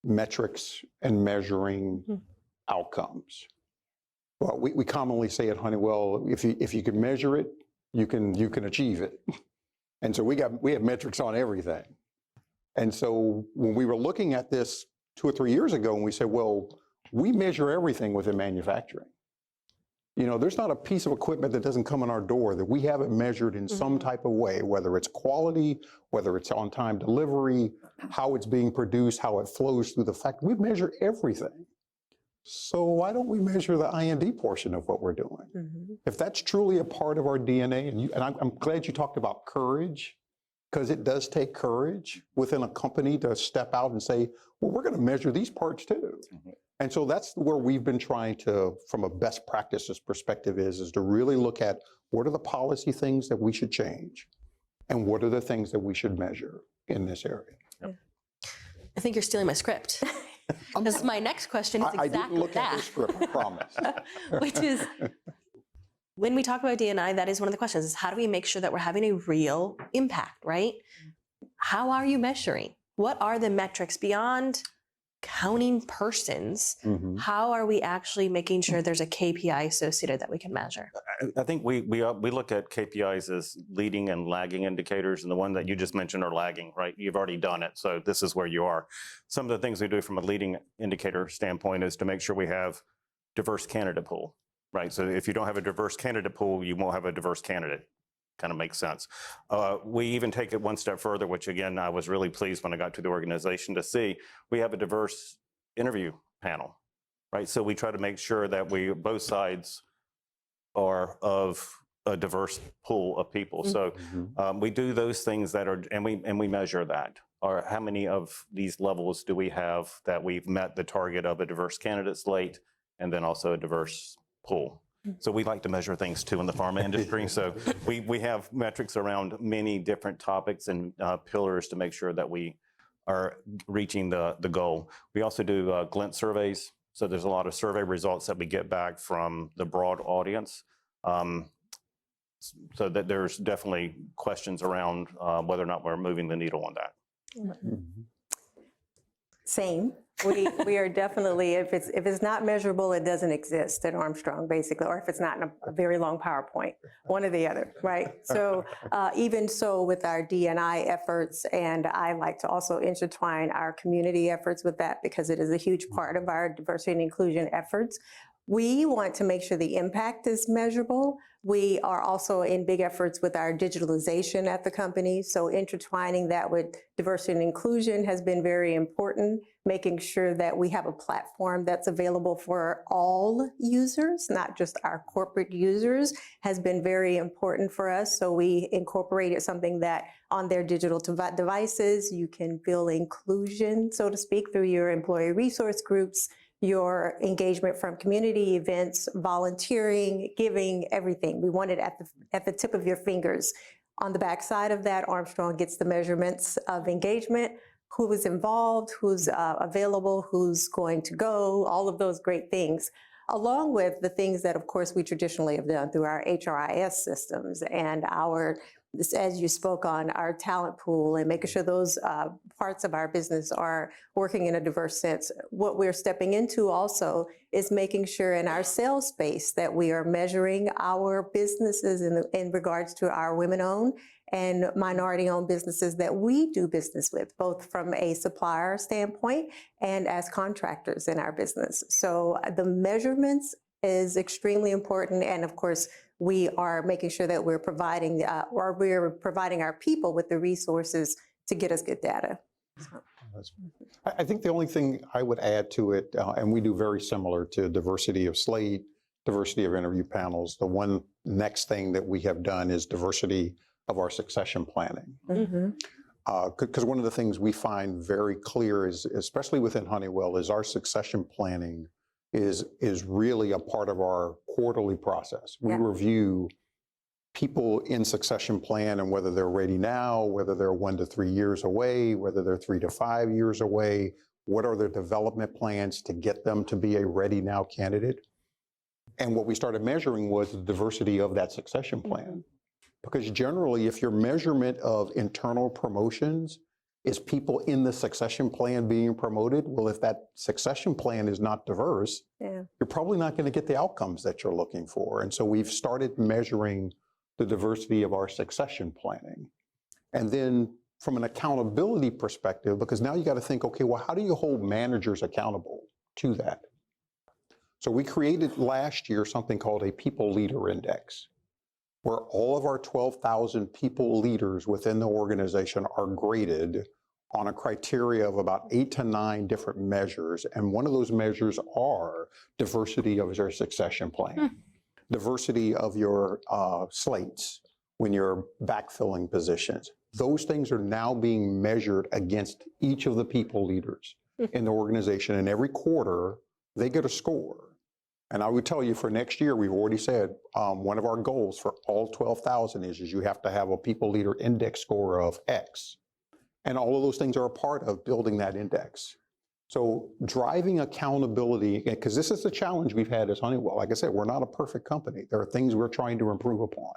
metrics and measuring outcomes. Well, we commonly say at Honeywell, if you can measure it, you can achieve it. And so we have metrics on everything. And so when we were looking at this 2 or 3 years ago, and we said, well, we measure everything within manufacturing. You know, there's not a piece of equipment that doesn't come in our door that we haven't measured in some type of way, whether it's quality, whether it's on-time delivery, how it's being produced, how it flows through the factory. We measure everything. So why don't we measure the I&D portion of what we're doing? If that's truly a part of our DNA, and I'm glad you talked about courage, because it does take courage within a company to step out and say, well, we're going to measure these parts too. And so that's where we've been trying to, from a best practices perspective, is to really look at what are the policy things that we should change and what are the things that we should measure in this area. I think you're stealing my script. Because my next question is exactly I didn't look at that. the script, I promise. Which is, when we talk about D&I, that is one of the questions, is how do we make sure that we're having a real impact, right? How are you measuring? What are the metrics beyond counting persons? How are we actually making sure there's a KPI associated that we can measure? I think we look at KPIs as leading and lagging indicators, and the one that you just mentioned are lagging, right? You've already done it, so this is where you are. Some of the things we do from a leading indicator standpoint is to make sure we have diverse candidate pool, right? So if you don't have a diverse candidate pool, you won't have a diverse candidate. Kind of makes sense. We even take it one step further, which again, I was really pleased when I got to the organization to see, we have a diverse interview panel, right? So we try to make sure that both sides are of a diverse pool of people. So we do those things that are, and we measure that. Or how many of these levels do we have that we've met the target of a diverse candidate slate and then also a diverse pool? So we like to measure things too in the pharma industry. So we have metrics around many different topics and pillars to make sure that we are reaching the goal. We also do glint surveys. So there's a lot of survey results that we get back from the broad audience. So that there's definitely questions around whether or not we're moving the needle on that. Same. We are definitely, if it's not measurable, it doesn't exist at Armstrong, basically, or if it's not in a very long PowerPoint, one or the other, right? So even so with our D&I efforts, and I like to also intertwine our community efforts with that because it is a huge part of our diversity and inclusion efforts. We want to make sure the impact is measurable. We are also in big efforts with our digitalization at the company. So intertwining that with diversity and inclusion has been very important, making sure that we have a platform that's available for all users, not just our corporate users, has been very important for us. So we incorporated something that on their digital devices, you can feel inclusion, so to speak, through your employee resource groups, your engagement from community events, volunteering, giving, everything. We want it at the tip of your fingers. On the backside of that, Armstrong gets the measurements of engagement, who is involved, who's available, who's going to go, all of those great things, along with the things that, of course, we traditionally have done through our HRIS systems and our, as you spoke on, our talent pool and making sure those parts of our business are working in a diverse sense. What we're stepping into also is making sure in our sales space that we are measuring our businesses in regards to our women-owned and minority-owned businesses that we do business with, both from a supplier standpoint and as contractors in our business. So the measurements is extremely important. And of course, we are making sure that we're providing our people with the resources to get us good data. I think the only thing I would add to it, and we do very similar to diversity of slate, diversity of interview panels, the one next thing that we have done is diversity of our succession planning. Because one of the things we find very clear is, especially within Honeywell, is our succession planning is really a part of our quarterly process. We review people in succession plan and whether they're ready now, whether they're 1 to 3 years away, whether they're 3 to 5 years away, what are their development plans to get them to be a ready now candidate. And what we started measuring was the diversity of that succession plan. Because generally, if your measurement of internal promotions is people in the succession plan being promoted, well, if that succession plan is not diverse, you're probably not going to get the outcomes that you're looking for. And so we've started measuring the diversity of our succession planning. And then from an accountability perspective, because now you got to think, okay, well, how do you hold managers accountable to that? So we created last year something called a People Leader Index, where all of our 12,000 people leaders within the organization are graded on a criteria of about 8 to 9 different measures. And one of those measures are diversity of your succession plan, diversity of your slates when you're backfilling positions. Those things are now being measured against each of the people leaders in the organization. And every quarter, they get a score. And I would tell you for next year, we've already said one of our goals for all 12,000 is you have to have a people leader index score of X. And all of those things are a part of building that index. So driving accountability, because this is the challenge we've had as Honeywell. Like I said, we're not a perfect company. There are things we're trying to improve upon.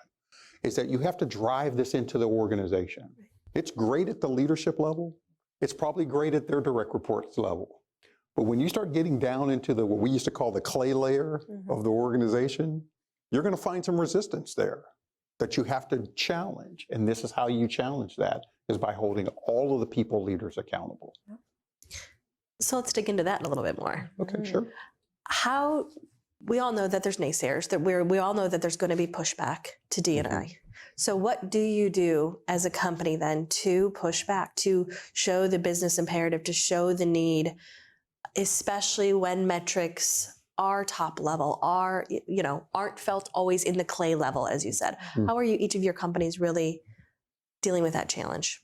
Is that you have to drive this into the organization. It's great at the leadership level. It's probably great at their direct reports level. But when you start getting down into what we used to call the clay layer of the organization, you're going to find some resistance there that you have to challenge. And this is how you challenge that, is by holding all of the people leaders accountable. So let's dig into that a little bit more. Okay, sure. How, we all know that there's naysayers, that we all know that there's going to be pushback to D&I. So what do you do as a company then to push back, to show the business imperative, to show the need, especially when metrics are top level, aren't felt always in the clay level, as you said? How are you, each of your companies, really dealing with that challenge?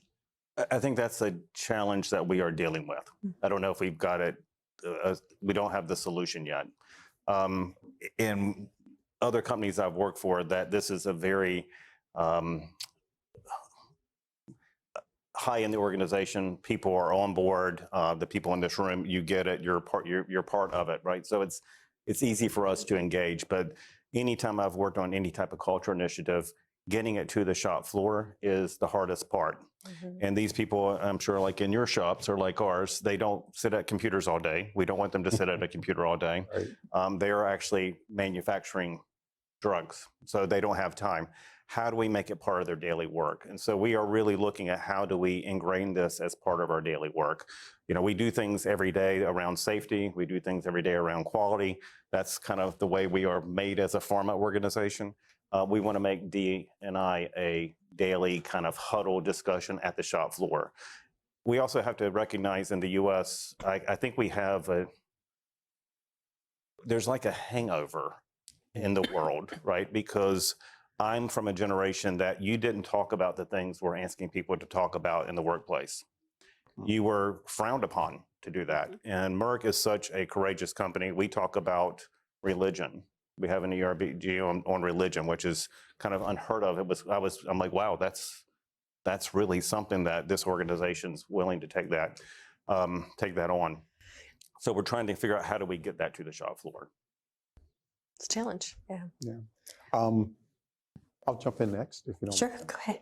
I think that's a challenge that we are dealing with. I don't know if we've got it. We don't have the solution yet. In other companies I've worked for, that this is a very high in the organization. People are on board. The people in this room, you get it. You're part of it, right? So it's easy for us to engage. But anytime I've worked on any type of culture initiative, getting it to the shop floor is the hardest part. And these people, I'm sure, like in your shops or like ours, they don't sit at computers all day. We don't want them to sit at a computer all day. They are actually manufacturing drugs, so they don't have time. How do we make it part of their daily work? And so we are really looking at how do we ingrain this as part of our daily work. You know, we do things every day around safety. We do things every day around quality. That's kind of the way we are made as a pharma organization. We want to make D&I a daily kind of huddle discussion at the shop floor. We also have to recognize in the US, I think we have there's like a hangover in the world, right? Because I'm from a generation that you didn't talk about the things we're asking people to talk about in the workplace. You were frowned upon to do that. And Merck is such a courageous company. We talk about religion. We have an ERG on religion, which is kind of unheard of. I'm like, wow, that's really something that this organization's willing to take that on. So we're trying to figure out how do we get that to the shop floor. It's a challenge. I'll jump in next if you don't. Sure, go ahead.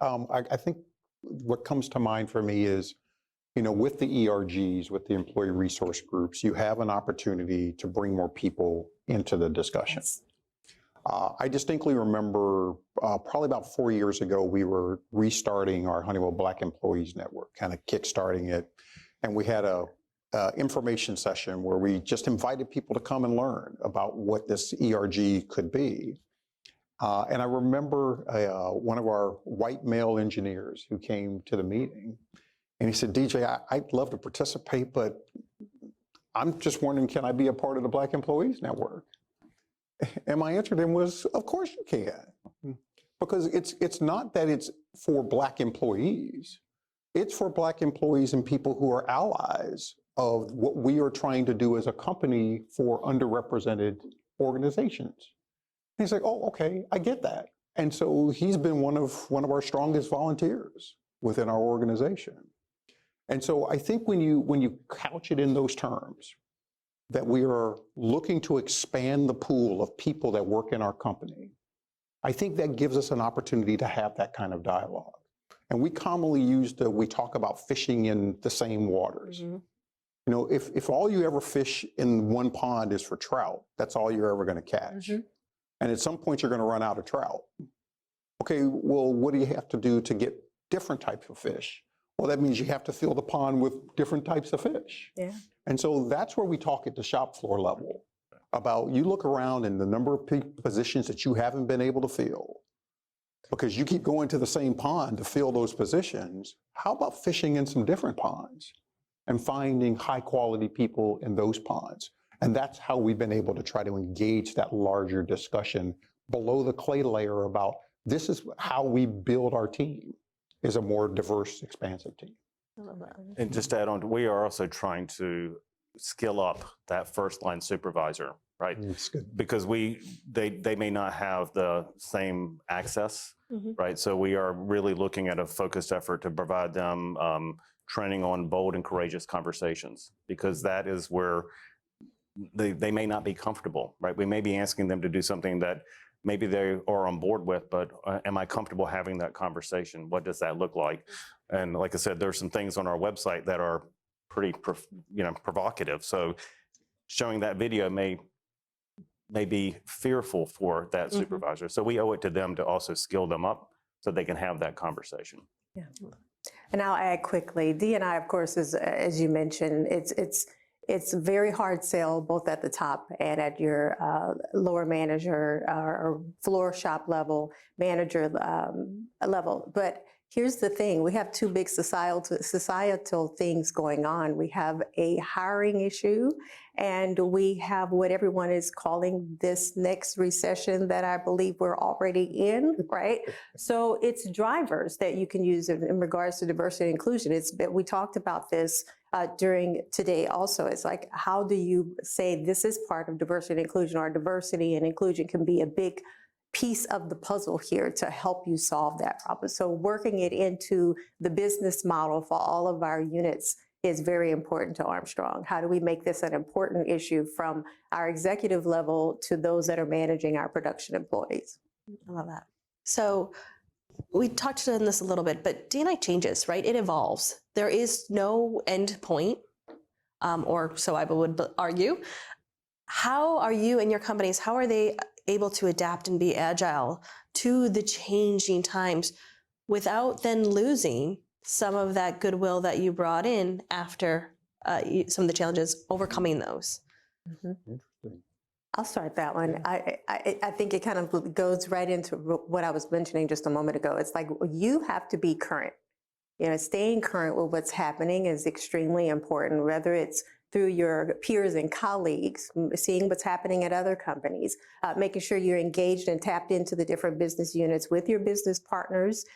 I think what comes to mind for me is, you know, with the ERGs, with the employee resource groups, you have an opportunity to bring more people into the discussion. I distinctly remember probably about 4 years ago, we were restarting our Honeywell Black Employees Network, kind of kickstarting it. And we had a information session where we just invited people to come and learn about what this ERG could be. And I remember one of our white male engineers who came to the meeting, and he said, DJ, I'd love to participate, but I'm just wondering, can I be a part of the Black Employees Network? And my answer to him was, of course you can. Because it's not that it's for Black employees. It's for Black employees and people who are allies of what we are trying to do as a company for underrepresented organizations. And he's like, oh, okay, I get that. And so he's been one of our strongest volunteers within our organization. And so I think when you couch it in those terms, that we are looking to expand the pool of people that work in our company, I think that gives us an opportunity to have that kind of dialogue. And we commonly we talk about fishing in the same waters. Mhm. You know, if all you ever fish in one pond is for trout, that's all you're ever going to catch. Mhm. And at some point, you're going to run out of trout. Okay, well, what do you have to do to get different types of fish? Well, that means you have to fill the pond with different types of fish. Yeah. And so that's where we talk at the shop floor level about you look around and the number of positions that you haven't been able to fill because you keep going to the same pond to fill those positions. How about fishing in some different ponds and finding high quality people in those ponds? And that's how we've been able to try to engage that larger discussion below the clay layer about this is how we build our team, is a more diverse, expansive team. I love that. And just to add on, we are also trying to skill up that first line supervisor, right? It's good. Because they may not have the same access, Mhm. right? So we are really looking at a focused effort to provide them training on bold and courageous conversations, because that is where they may not be comfortable, right? We may be asking them to do something that maybe they are on board with, but am I comfortable having that conversation? What does that look like? And like I said, there's some things on our website that are pretty, provocative. So showing that video may be fearful for that Mhm. supervisor. So we owe it to them to also skill them up so they can have that conversation. Yeah. And I'll add quickly, D&I, of course, is, as you mentioned, it's a very hard sell both at the top and at your lower manager or floor shop level, manager level. But here's the thing, we have two big societal things going on. We have a hiring issue, and we have what everyone is calling this next recession that I believe we're already in, right? So it's drivers that you can use in regards to diversity and inclusion. We talked about this during today also. It's like, how do you say this is part of diversity and inclusion, or diversity and inclusion can be a big piece of the puzzle here to help you solve that problem. So working it into the business model for all of our units is very important to Armstrong. How do we make this an important issue from our executive level to those that are managing our production employees? I love that. So we touched on this a little bit, but D&I changes, right? It evolves. There is no end point, or so I would argue. How are you and your companies, how are they able to adapt and be agile to the changing times without then losing some of that goodwill that you brought in after some of the challenges, overcoming those? Interesting. I'll start that one. I think it kind of goes right into what I was mentioning just a moment ago. It's like you have to be current. You know, staying current with what's happening is extremely important, whether it's through your peers and colleagues, seeing what's happening at other companies, making sure you're engaged and tapped into the different business units with your business partners,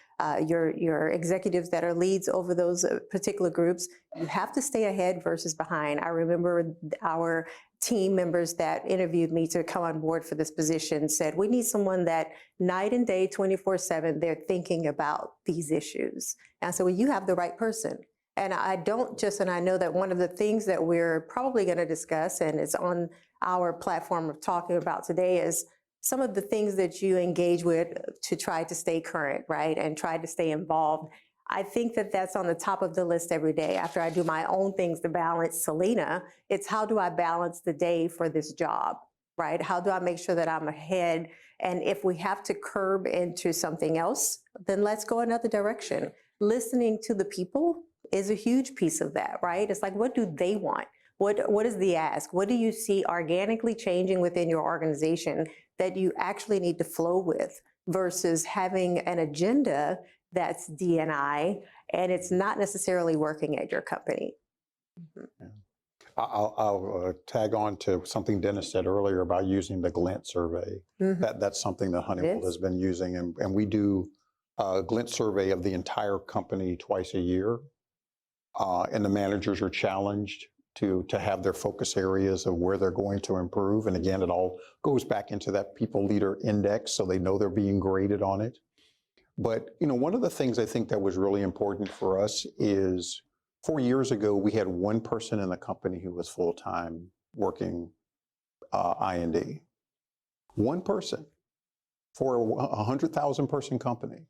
your executives that are leads over those particular groups. You have to stay ahead versus behind. I remember our team members that interviewed me to come on board for this position said, we need someone that night and day, 24/7, they're thinking about these issues. And so, well, you have the right person. And I know that one of the things that we're probably going to discuss, and it's on our platform of talking about today, is some of the things that you engage with to try to stay current, right? And try to stay involved. I think that that's on the top of the list every day. After I do my own things to balance Selena, it's how do I balance the day for this job, right? How do I make sure that I'm ahead? And if we have to curb into something else, then let's go another direction. Listening to the people is a huge piece of that, right? It's like, what do they want? What is the ask? What do you see organically changing within your organization that you actually need to flow with versus having an agenda that's D&I and it's not necessarily working at your company? Mm-hmm. I'll tag on to something Dennis said earlier about using the Glint survey. Mm-hmm. That's something that Honeywell Yes. has been using, and we do a glint survey of the entire company twice a year. And the managers are challenged to have their focus areas of where they're going to improve. And again, it all goes back into that people leader index, so they know they're being graded on it. But, one of the things I think that was really important for us is 4 years ago, we had one person in the company who was full-time working I&D. One person for a 100,000 person company.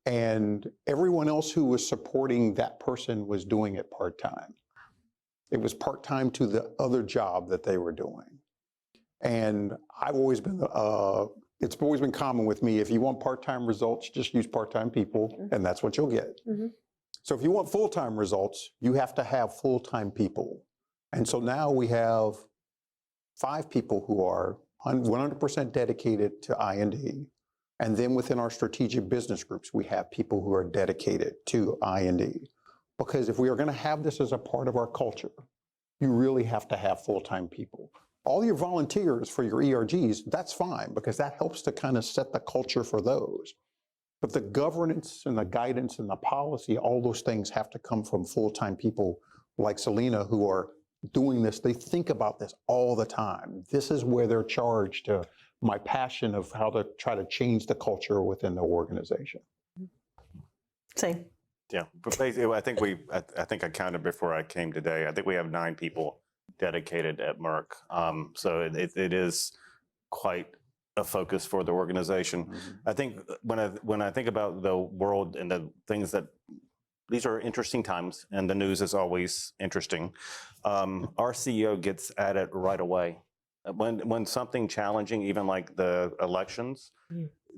And everyone else who was supporting that person was doing it part-time. It was part-time to the other job that they were doing. And I've always been, it's always been common with me, if you want part-time results, just use part-time people, and that's what you'll get. So if you want full-time results, you have to have full-time people. And so now we have 5 people who are 100% dedicated to I&D. And then within our strategic business groups, we have people who are dedicated to I&D. Because if we are going to have this as a part of our culture, you really have to have full-time people. All your volunteers for your ERGs, that's fine, because that helps to kind of set the culture for those. But the governance and the guidance and the policy, all those things have to come from full-time people like Selena, who are doing this. They think about this all the time. This is where they're charged to my passion of how to try to change the culture within the organization. Same. Yeah, but basically, I think I counted before I came today. I think we have 9 people dedicated at Merck. So it is quite a focus for the organization. I think when I think about the world and the things that, these are interesting times, and the news is always interesting. Our CEO gets at it right away. When something challenging, even like the elections,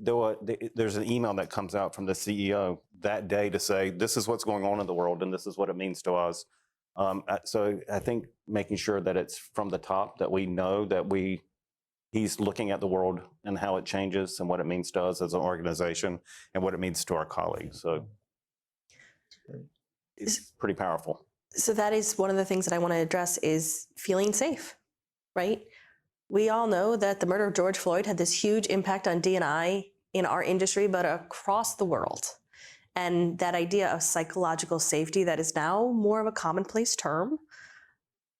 there's an email that comes out from the CEO that day to say, this is what's going on in the world and this is what it means to us. So I think making sure that it's from the top, that we know that he's looking at the world and how it changes and what it means to us as an organization and what it means to our colleagues. So it's pretty powerful. So that is one of the things that I want to address is feeling safe, right? We all know that the murder of George Floyd had this huge impact on D&I in our industry, but across the world. And that idea of psychological safety that is now more of a commonplace term,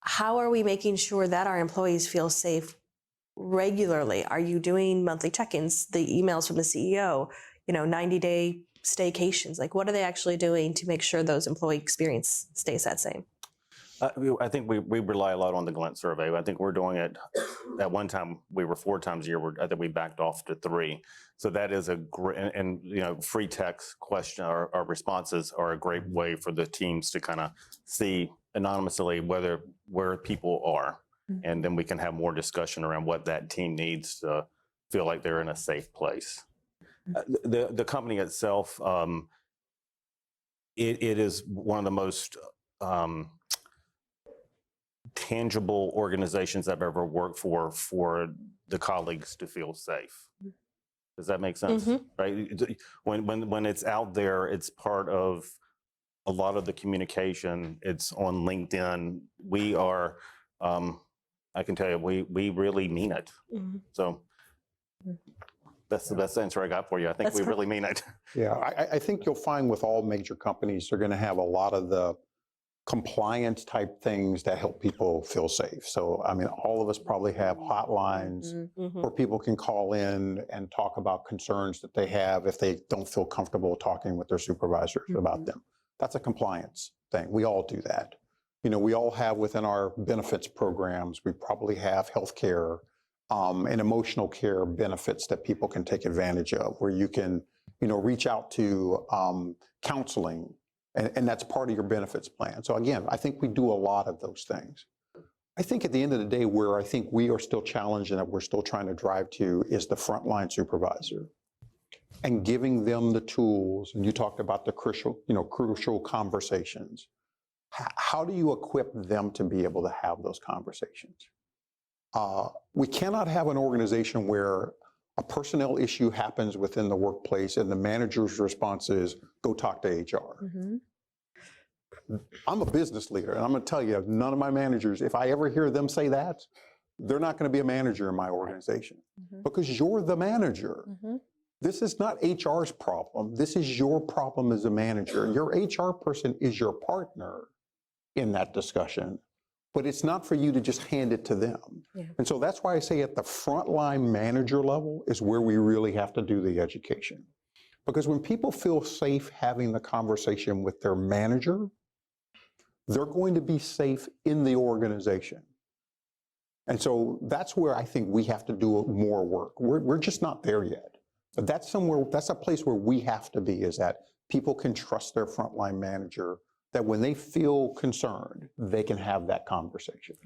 how are we making sure that our employees feel safe regularly? Are you doing monthly check-ins, the emails from the CEO, 90-day staycations? Like, what are they actually doing to make sure those employee experience stays that same? I think we rely a lot on the Glint survey. I think we're doing it, at one time, we were 4 times a year. I think we backed off to 3. So that is a great, and free text question or responses are a great way for the teams to kind of see anonymously where people are. And then we can have more discussion around what that team needs to feel like they're in a safe place. The company itself, it is one of the most tangible organizations I've ever worked for the colleagues to feel safe. Does that make sense? Right? When it's out there, it's part of a lot of the communication. It's on LinkedIn. We are, I can tell you, we really mean it. So that's the best answer I got for you. I think we really mean it. Yeah, I think you'll find with all major companies, they're going to have a lot of the compliance type things that help people feel safe. So, I mean, all of us probably have hotlines where people can call in and talk about concerns that they have if they don't feel comfortable talking with their supervisors about them. That's a compliance thing. We all do that. We all have within our benefits programs, we probably have healthcare and emotional care benefits that people can take advantage of, where you can, reach out to counseling. And that's part of your benefits plan. So again, I think we do a lot of those things. I think at the end of the day, where I think we are still challenged and that we're still trying to drive to is the frontline supervisor and giving them the tools. And you talked about the crucial conversations. How do you equip them to be able to have those conversations? We cannot have an organization where a personnel issue happens within the workplace and the manager's response is, go talk to HR. I'm a business leader, and I'm going to tell you, none of my managers, if I ever hear them say that, they're not going to be a manager in my organization because you're the manager. This is not HR's problem. This is your problem as a manager. Your HR person is your partner in that discussion, but it's not for you to just hand it to them. Yeah. And so that's why I say at the frontline manager level is where we really have to do the education. Because when people feel safe having the conversation with their manager, they're going to be safe in the organization. And so that's where I think we have to do more work. We're just not there yet. But that's a place where we have to be, is that people can trust their frontline manager, that when they feel concerned, they can have that conversation.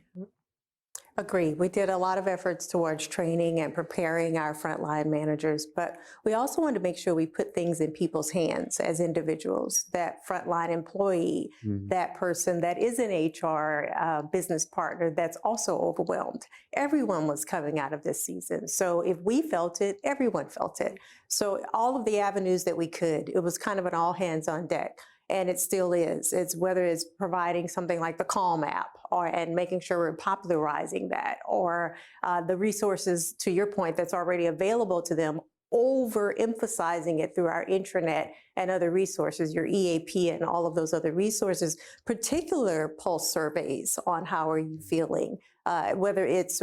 Agree. We did a lot of efforts towards training and preparing our frontline managers, but we also wanted to make sure we put things in people's hands as individuals, that frontline employee, that person that is an HR business partner that's also overwhelmed. Everyone was coming out of this season. So if we felt it, everyone felt it. So all of the avenues that we could, it was kind of an all hands on deck. And it still is. It's whether it's providing something like the Calm app and making sure we're popularizing that, or the resources, to your point, that's already available to them, overemphasizing it through our intranet and other resources, your EAP and all of those other resources, particular pulse surveys on how are you feeling, whether it's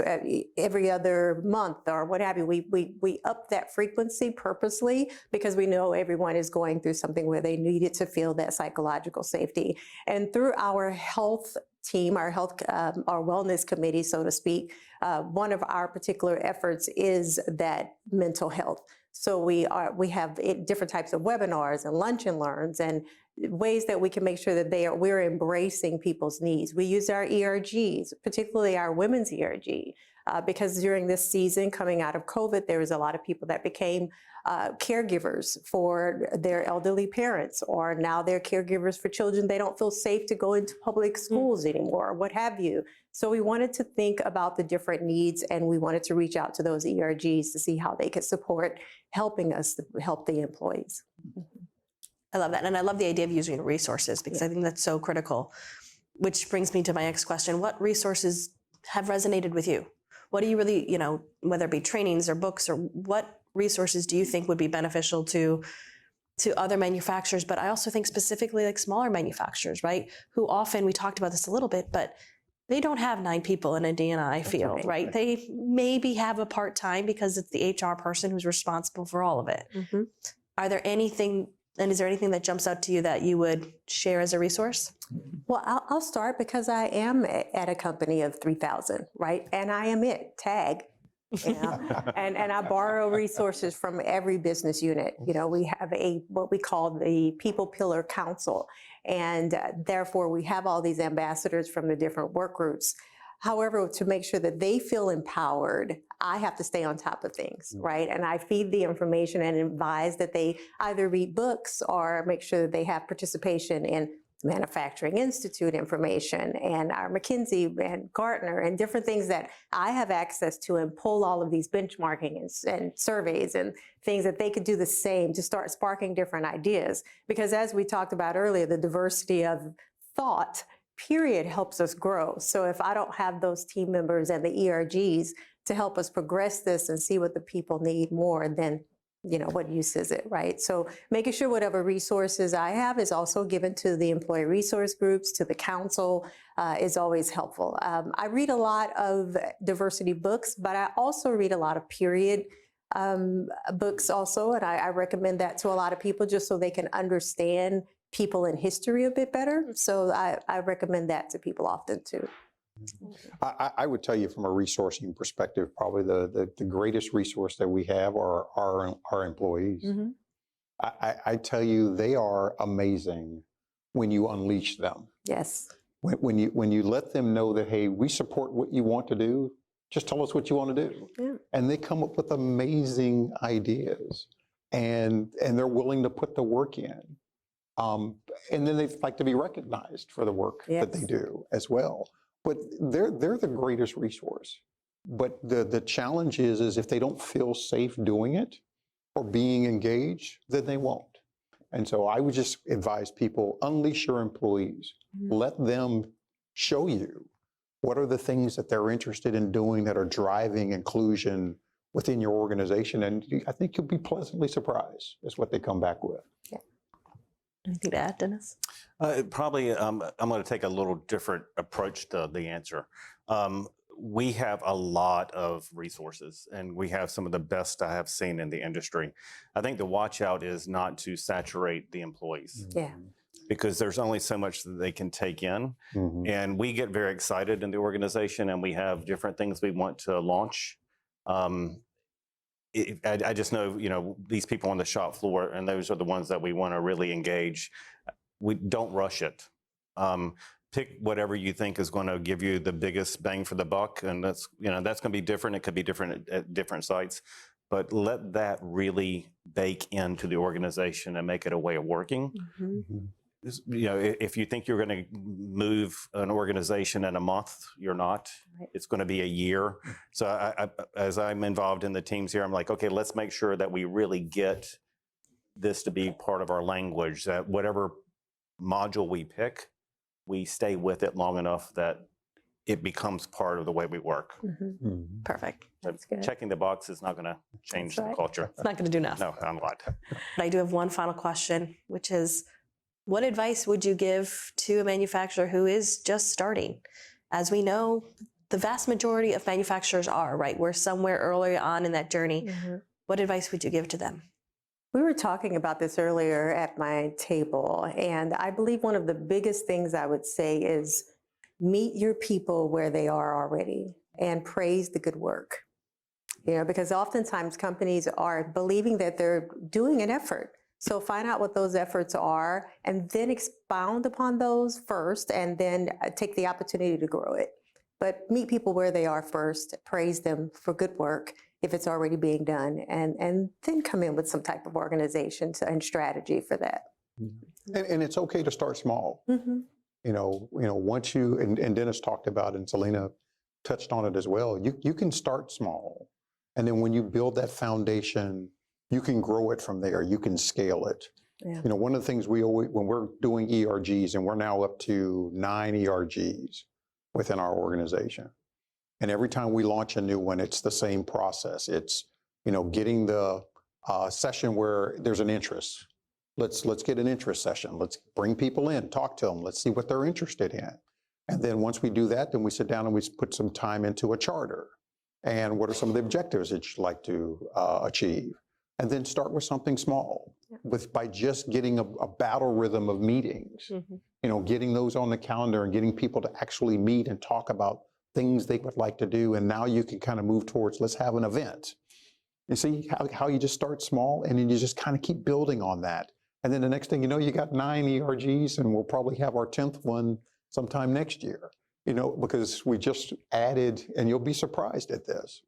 every other month or what have you. We up that frequency purposely because we know everyone is going through something where they needed to feel that psychological safety. And through our health team, our wellness committee, so to speak, one of our particular efforts is that mental health. So we have different types of webinars and lunch and learns and ways that we can make sure that we're embracing people's needs. We use our ERGs, particularly our women's ERG, because during this season coming out of COVID, there was a lot of people that became caregivers for their elderly parents, or now they're caregivers for children. They don't feel safe to go into public schools anymore, what have you. So we wanted to think about the different needs, and we wanted to reach out to those ERGs to see how they could support helping us to help the employees. I love that. And I love the idea of using resources, because I think that's so critical. Which brings me to my next question. What resources have resonated with you? What do you really, whether it be trainings or books, or what resources do you think would be beneficial to other manufacturers? But I also think specifically like smaller manufacturers, right? Who often, we talked about this a little bit, but they don't have 9 people in a D&I field, right? They maybe have a part-time because it's the HR person who's responsible for all of it. Mm-hmm. Is there anything that jumps out to you that you would share as a resource? Well, I'll start because I am at a company of 3,000, right? And I am tag. And I borrow resources from every business unit. We have what we call the People Pillar Council, and therefore we have all these ambassadors from the different work groups. However, to make sure that they feel empowered, I have to stay on top of things, right? And I feed the information and advise that they either read books or make sure that they have participation in Manufacturing Institute information and our McKinsey and Gartner and different things that I have access to, and pull all of these benchmarking and surveys and things that they could do the same to start sparking different ideas. Because as we talked about earlier, the diversity of thought, period, helps us grow. So if I don't have those team members and the ERGs to help us progress this and see what the people need more, then what use is it, right? So making sure whatever resources I have is also given to the employee resource groups, to the council, is always helpful. I read a lot of diversity books, but I also read a lot of period books also, and I recommend that to a lot of people just so they can understand people in history a bit better. So I recommend that to people often too. I would tell you from a resourcing perspective, probably the greatest resource that we have are our employees. Mm-hmm. I tell you, they are amazing when you unleash them. Yes. When you let them know that, hey, we support what you want to do, just tell us what you want to do. Yeah. And they come up with amazing ideas, and they're willing to put the work in. And then they like to be recognized for the work that they do as well. But they're the greatest resource. But the challenge is if they don't feel safe doing it or being engaged, then they won't. And so I would just advise people, unleash your employees. Mm-hmm. Let them show you what are the things that they're interested in doing that are driving inclusion within your organization. And I think you'll be pleasantly surprised is what they come back with. Anything to add, Dennis? Probably, I'm going to take a little different approach to the answer. We have a lot of resources, and we have some of the best I have seen in the industry. I think the watch out is not to saturate the employees. Yeah. Because there's only so much that they can take in. Mhm. And we get very excited in the organization, and we have different things we want to launch. I just know, these people on the shop floor, and those are the ones that we want to really engage. We don't rush it. Pick whatever you think is going to give you the biggest bang for the buck, and that's going to be different. It could be different at different sites, but let that really bake into the organization and make it a way of working. If you think you're going to move an organization in a month, you're not. Right. It's going to be a year. So as I'm involved in the teams here, I'm like, okay, let's make sure that we really get this to be part of our language, that whatever module we pick, we stay with it long enough that it becomes part of the way we work. Mhm. Perfect. That's good. Checking the box is not going to change That's the right. culture. It's not going to do enough. No, I'm not. But I do have one final question, which is, what advice would you give to a manufacturer who is just starting? As we know, the vast majority of manufacturers are, right? We're somewhere early on in that journey. What advice would you give to them? We were talking about this earlier at my table, and I believe one of the biggest things I would say is meet your people where they are already and praise the good work. Because oftentimes companies are believing that they're doing an effort. So find out what those efforts are and then expound upon those first, and then take the opportunity to grow it. But meet people where they are first, praise them for good work if it's already being done, and then come in with some type of organization and strategy for that. And it's okay to start small. Mm-hmm. Once you, and Dennis talked about, and Selena touched on it as well, you can start small. And then when you build that foundation, you can grow it from there. You can scale it. Yeah. One of the things we always, when we're doing ERGs, and we're now up to 9 ERGs within our organization. And every time we launch a new one, it's the same process. It's, getting the session where there's an interest. Let's get an interest session. Let's bring people in, talk to them. Let's see what they're interested in. And then once we do that, then we sit down and we put some time into a charter. And what are some of the objectives that you'd like to achieve? And then start with something small, by just getting a battle rhythm of meetings, getting those on the calendar and getting people to actually meet and talk about things they would like to do. And now you can kind of move towards, let's have an event. You see how you just start small and then you just kind of keep building on that. And then the next thing you know, you got 9 ERGs, and we'll probably have our 10th one sometime next year, because we just added, and you'll be surprised at this.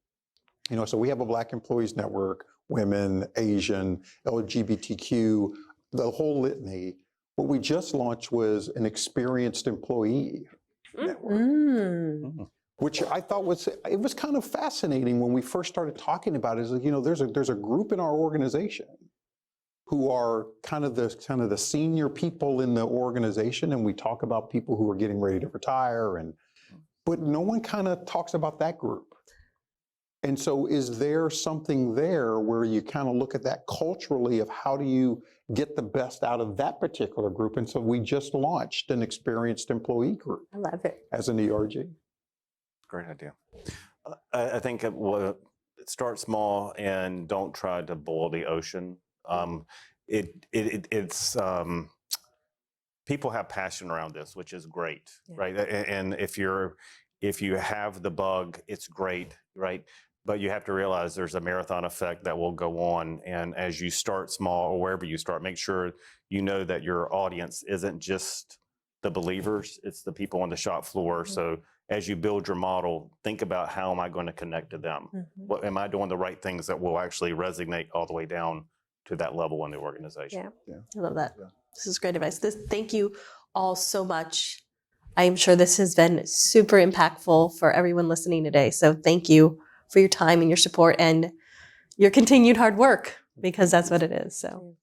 So we have a Black Employees Network, women, Asian, LGBTQ, the whole litany. What we just launched was an experienced employee network, which I thought was kind of fascinating when we first started talking about it. There's a group in our organization who are kind of the senior people in the organization, and we talk about people who are getting ready to retire, but no one kind of talks about that group. And so is there something there where you kind of look at that culturally of how do you get the best out of that particular group? And so we just launched an experienced employee group I love it. as an ERG. Great idea. I think start small and don't try to boil the ocean. It's people have passion around this, which is great, right? And if you have the bug, it's great, right? But you have to realize there's a marathon effect that will go on. And as you start small, or wherever you start, make sure you know that your audience isn't just the believers, it's the people on the shop floor. So as you build your model, think about, how am I going to connect to them? What am I doing the right things that will actually resonate all the way down to that level in the organization? I love that. This is great advice. Thank you all so much. I am sure this has been super impactful for everyone listening today. So thank you for your time and your support and your continued hard work, because that's what it is. So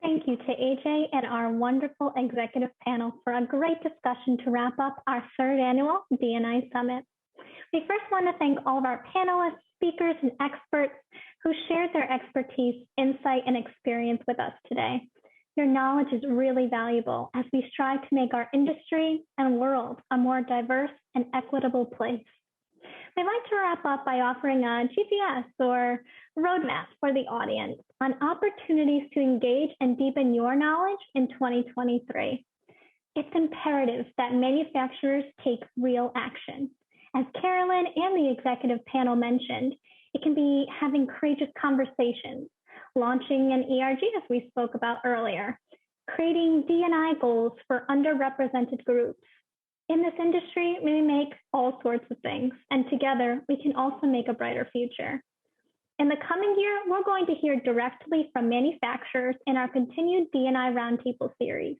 Thank you to AJ and our wonderful executive panel for a great discussion to wrap up our 3rd annual D&I Summit. We first want to thank all of our panelists, speakers, and experts who shared their expertise, insight, and experience with us today. Your knowledge is really valuable as we strive to make our industry and world a more diverse and equitable place. I'd like to wrap up by offering a GPS or roadmap for the audience on opportunities to engage and deepen your knowledge in 2023. It's imperative that manufacturers take real action. As Carolyn and the executive panel mentioned, it can be having courageous conversations, launching an ERG as we spoke about earlier, creating D&I goals for underrepresented groups. In this industry, we make all sorts of things, and together we can also make a brighter future. In the coming year, we're going to hear directly from manufacturers in our continued D&I Roundtable series.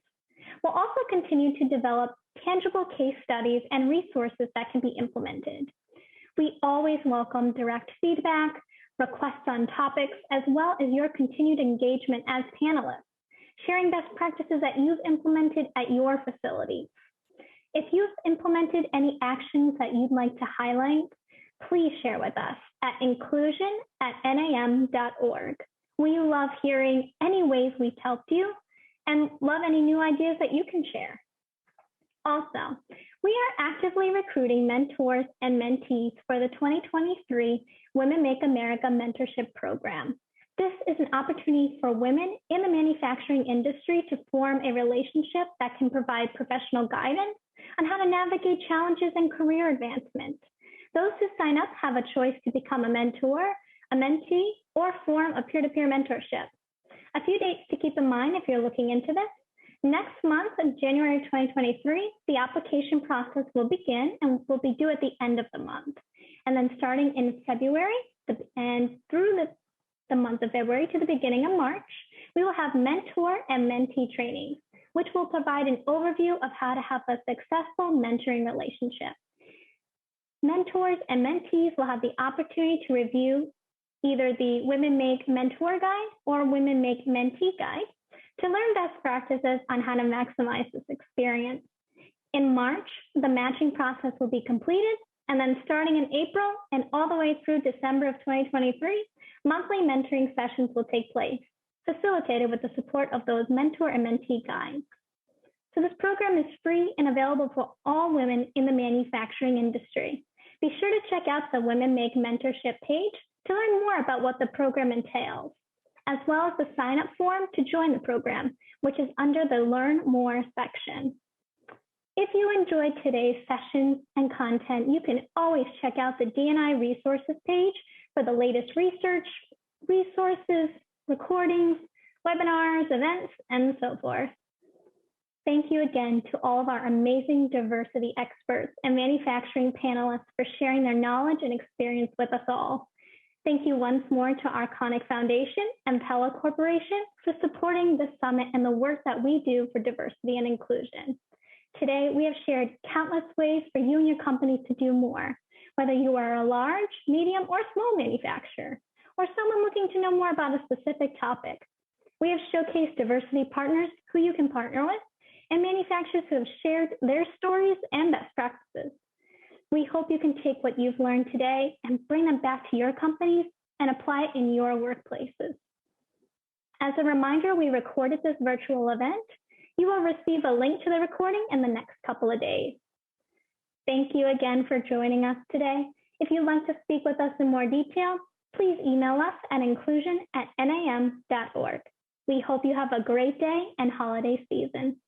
We'll also continue to develop tangible case studies and resources that can be implemented. We always welcome direct feedback, requests on topics, as well as your continued engagement as panelists, sharing best practices that you've implemented at your facility. If you've implemented any actions that you'd like to highlight, please share with us at inclusion@nam.org. We love hearing any ways we've helped you and love any new ideas that you can share. Also, we are actively recruiting mentors and mentees for the 2023 Women Make America Mentorship Program. This is an opportunity for women in the manufacturing industry to form a relationship that can provide professional guidance on how to navigate challenges and career advancement. Those who sign up have a choice to become a mentor, a mentee, or form a peer-to-peer mentorship. A few dates to keep in mind if you're looking into this. Next month, in January 2023, the application process will begin and will be due at the end of the month. And then starting in February and through the month of February to the beginning of March, we will have mentor and mentee trainings, which will provide an overview of how to have a successful mentoring relationship. Mentors and mentees will have the opportunity to review either the Women Make Mentor Guide or Women Make Mentee Guide to learn best practices on how to maximize this experience. In March, the matching process will be completed, and then starting in April and all the way through December of 2023, monthly mentoring sessions will take place, facilitated with the support of those mentor and mentee guides. So this program is free and available for all women in the manufacturing industry. Be sure to check out the Women Make Mentorship page to learn more about what the program entails, as well as the sign-up form to join the program, which is under the Learn More section. If you enjoyed today's sessions and content, you can always check out the D&I resources page for the latest research, resources, recordings, webinars, events, and so forth. Thank you again to all of our amazing diversity experts and manufacturing panelists for sharing their knowledge and experience with us all. Thank you once more to Arconic Foundation and Pella Corporation for supporting the summit and the work that we do for diversity and inclusion. Today, we have shared countless ways for you and your company to do more, whether you are a large, medium, or small manufacturer, or someone looking to know more about a specific topic. We have showcased diversity partners who you can partner with, and manufacturers who have shared their stories and best practices. We hope you can take what you've learned today and bring them back to your companies and apply it in your workplaces. As a reminder, we recorded this virtual event. You will receive a link to the recording in the next couple of days. Thank you again for joining us today. If you'd like to speak with us in more detail, please email us at inclusion@nam.org. We hope you have a great day and holiday season.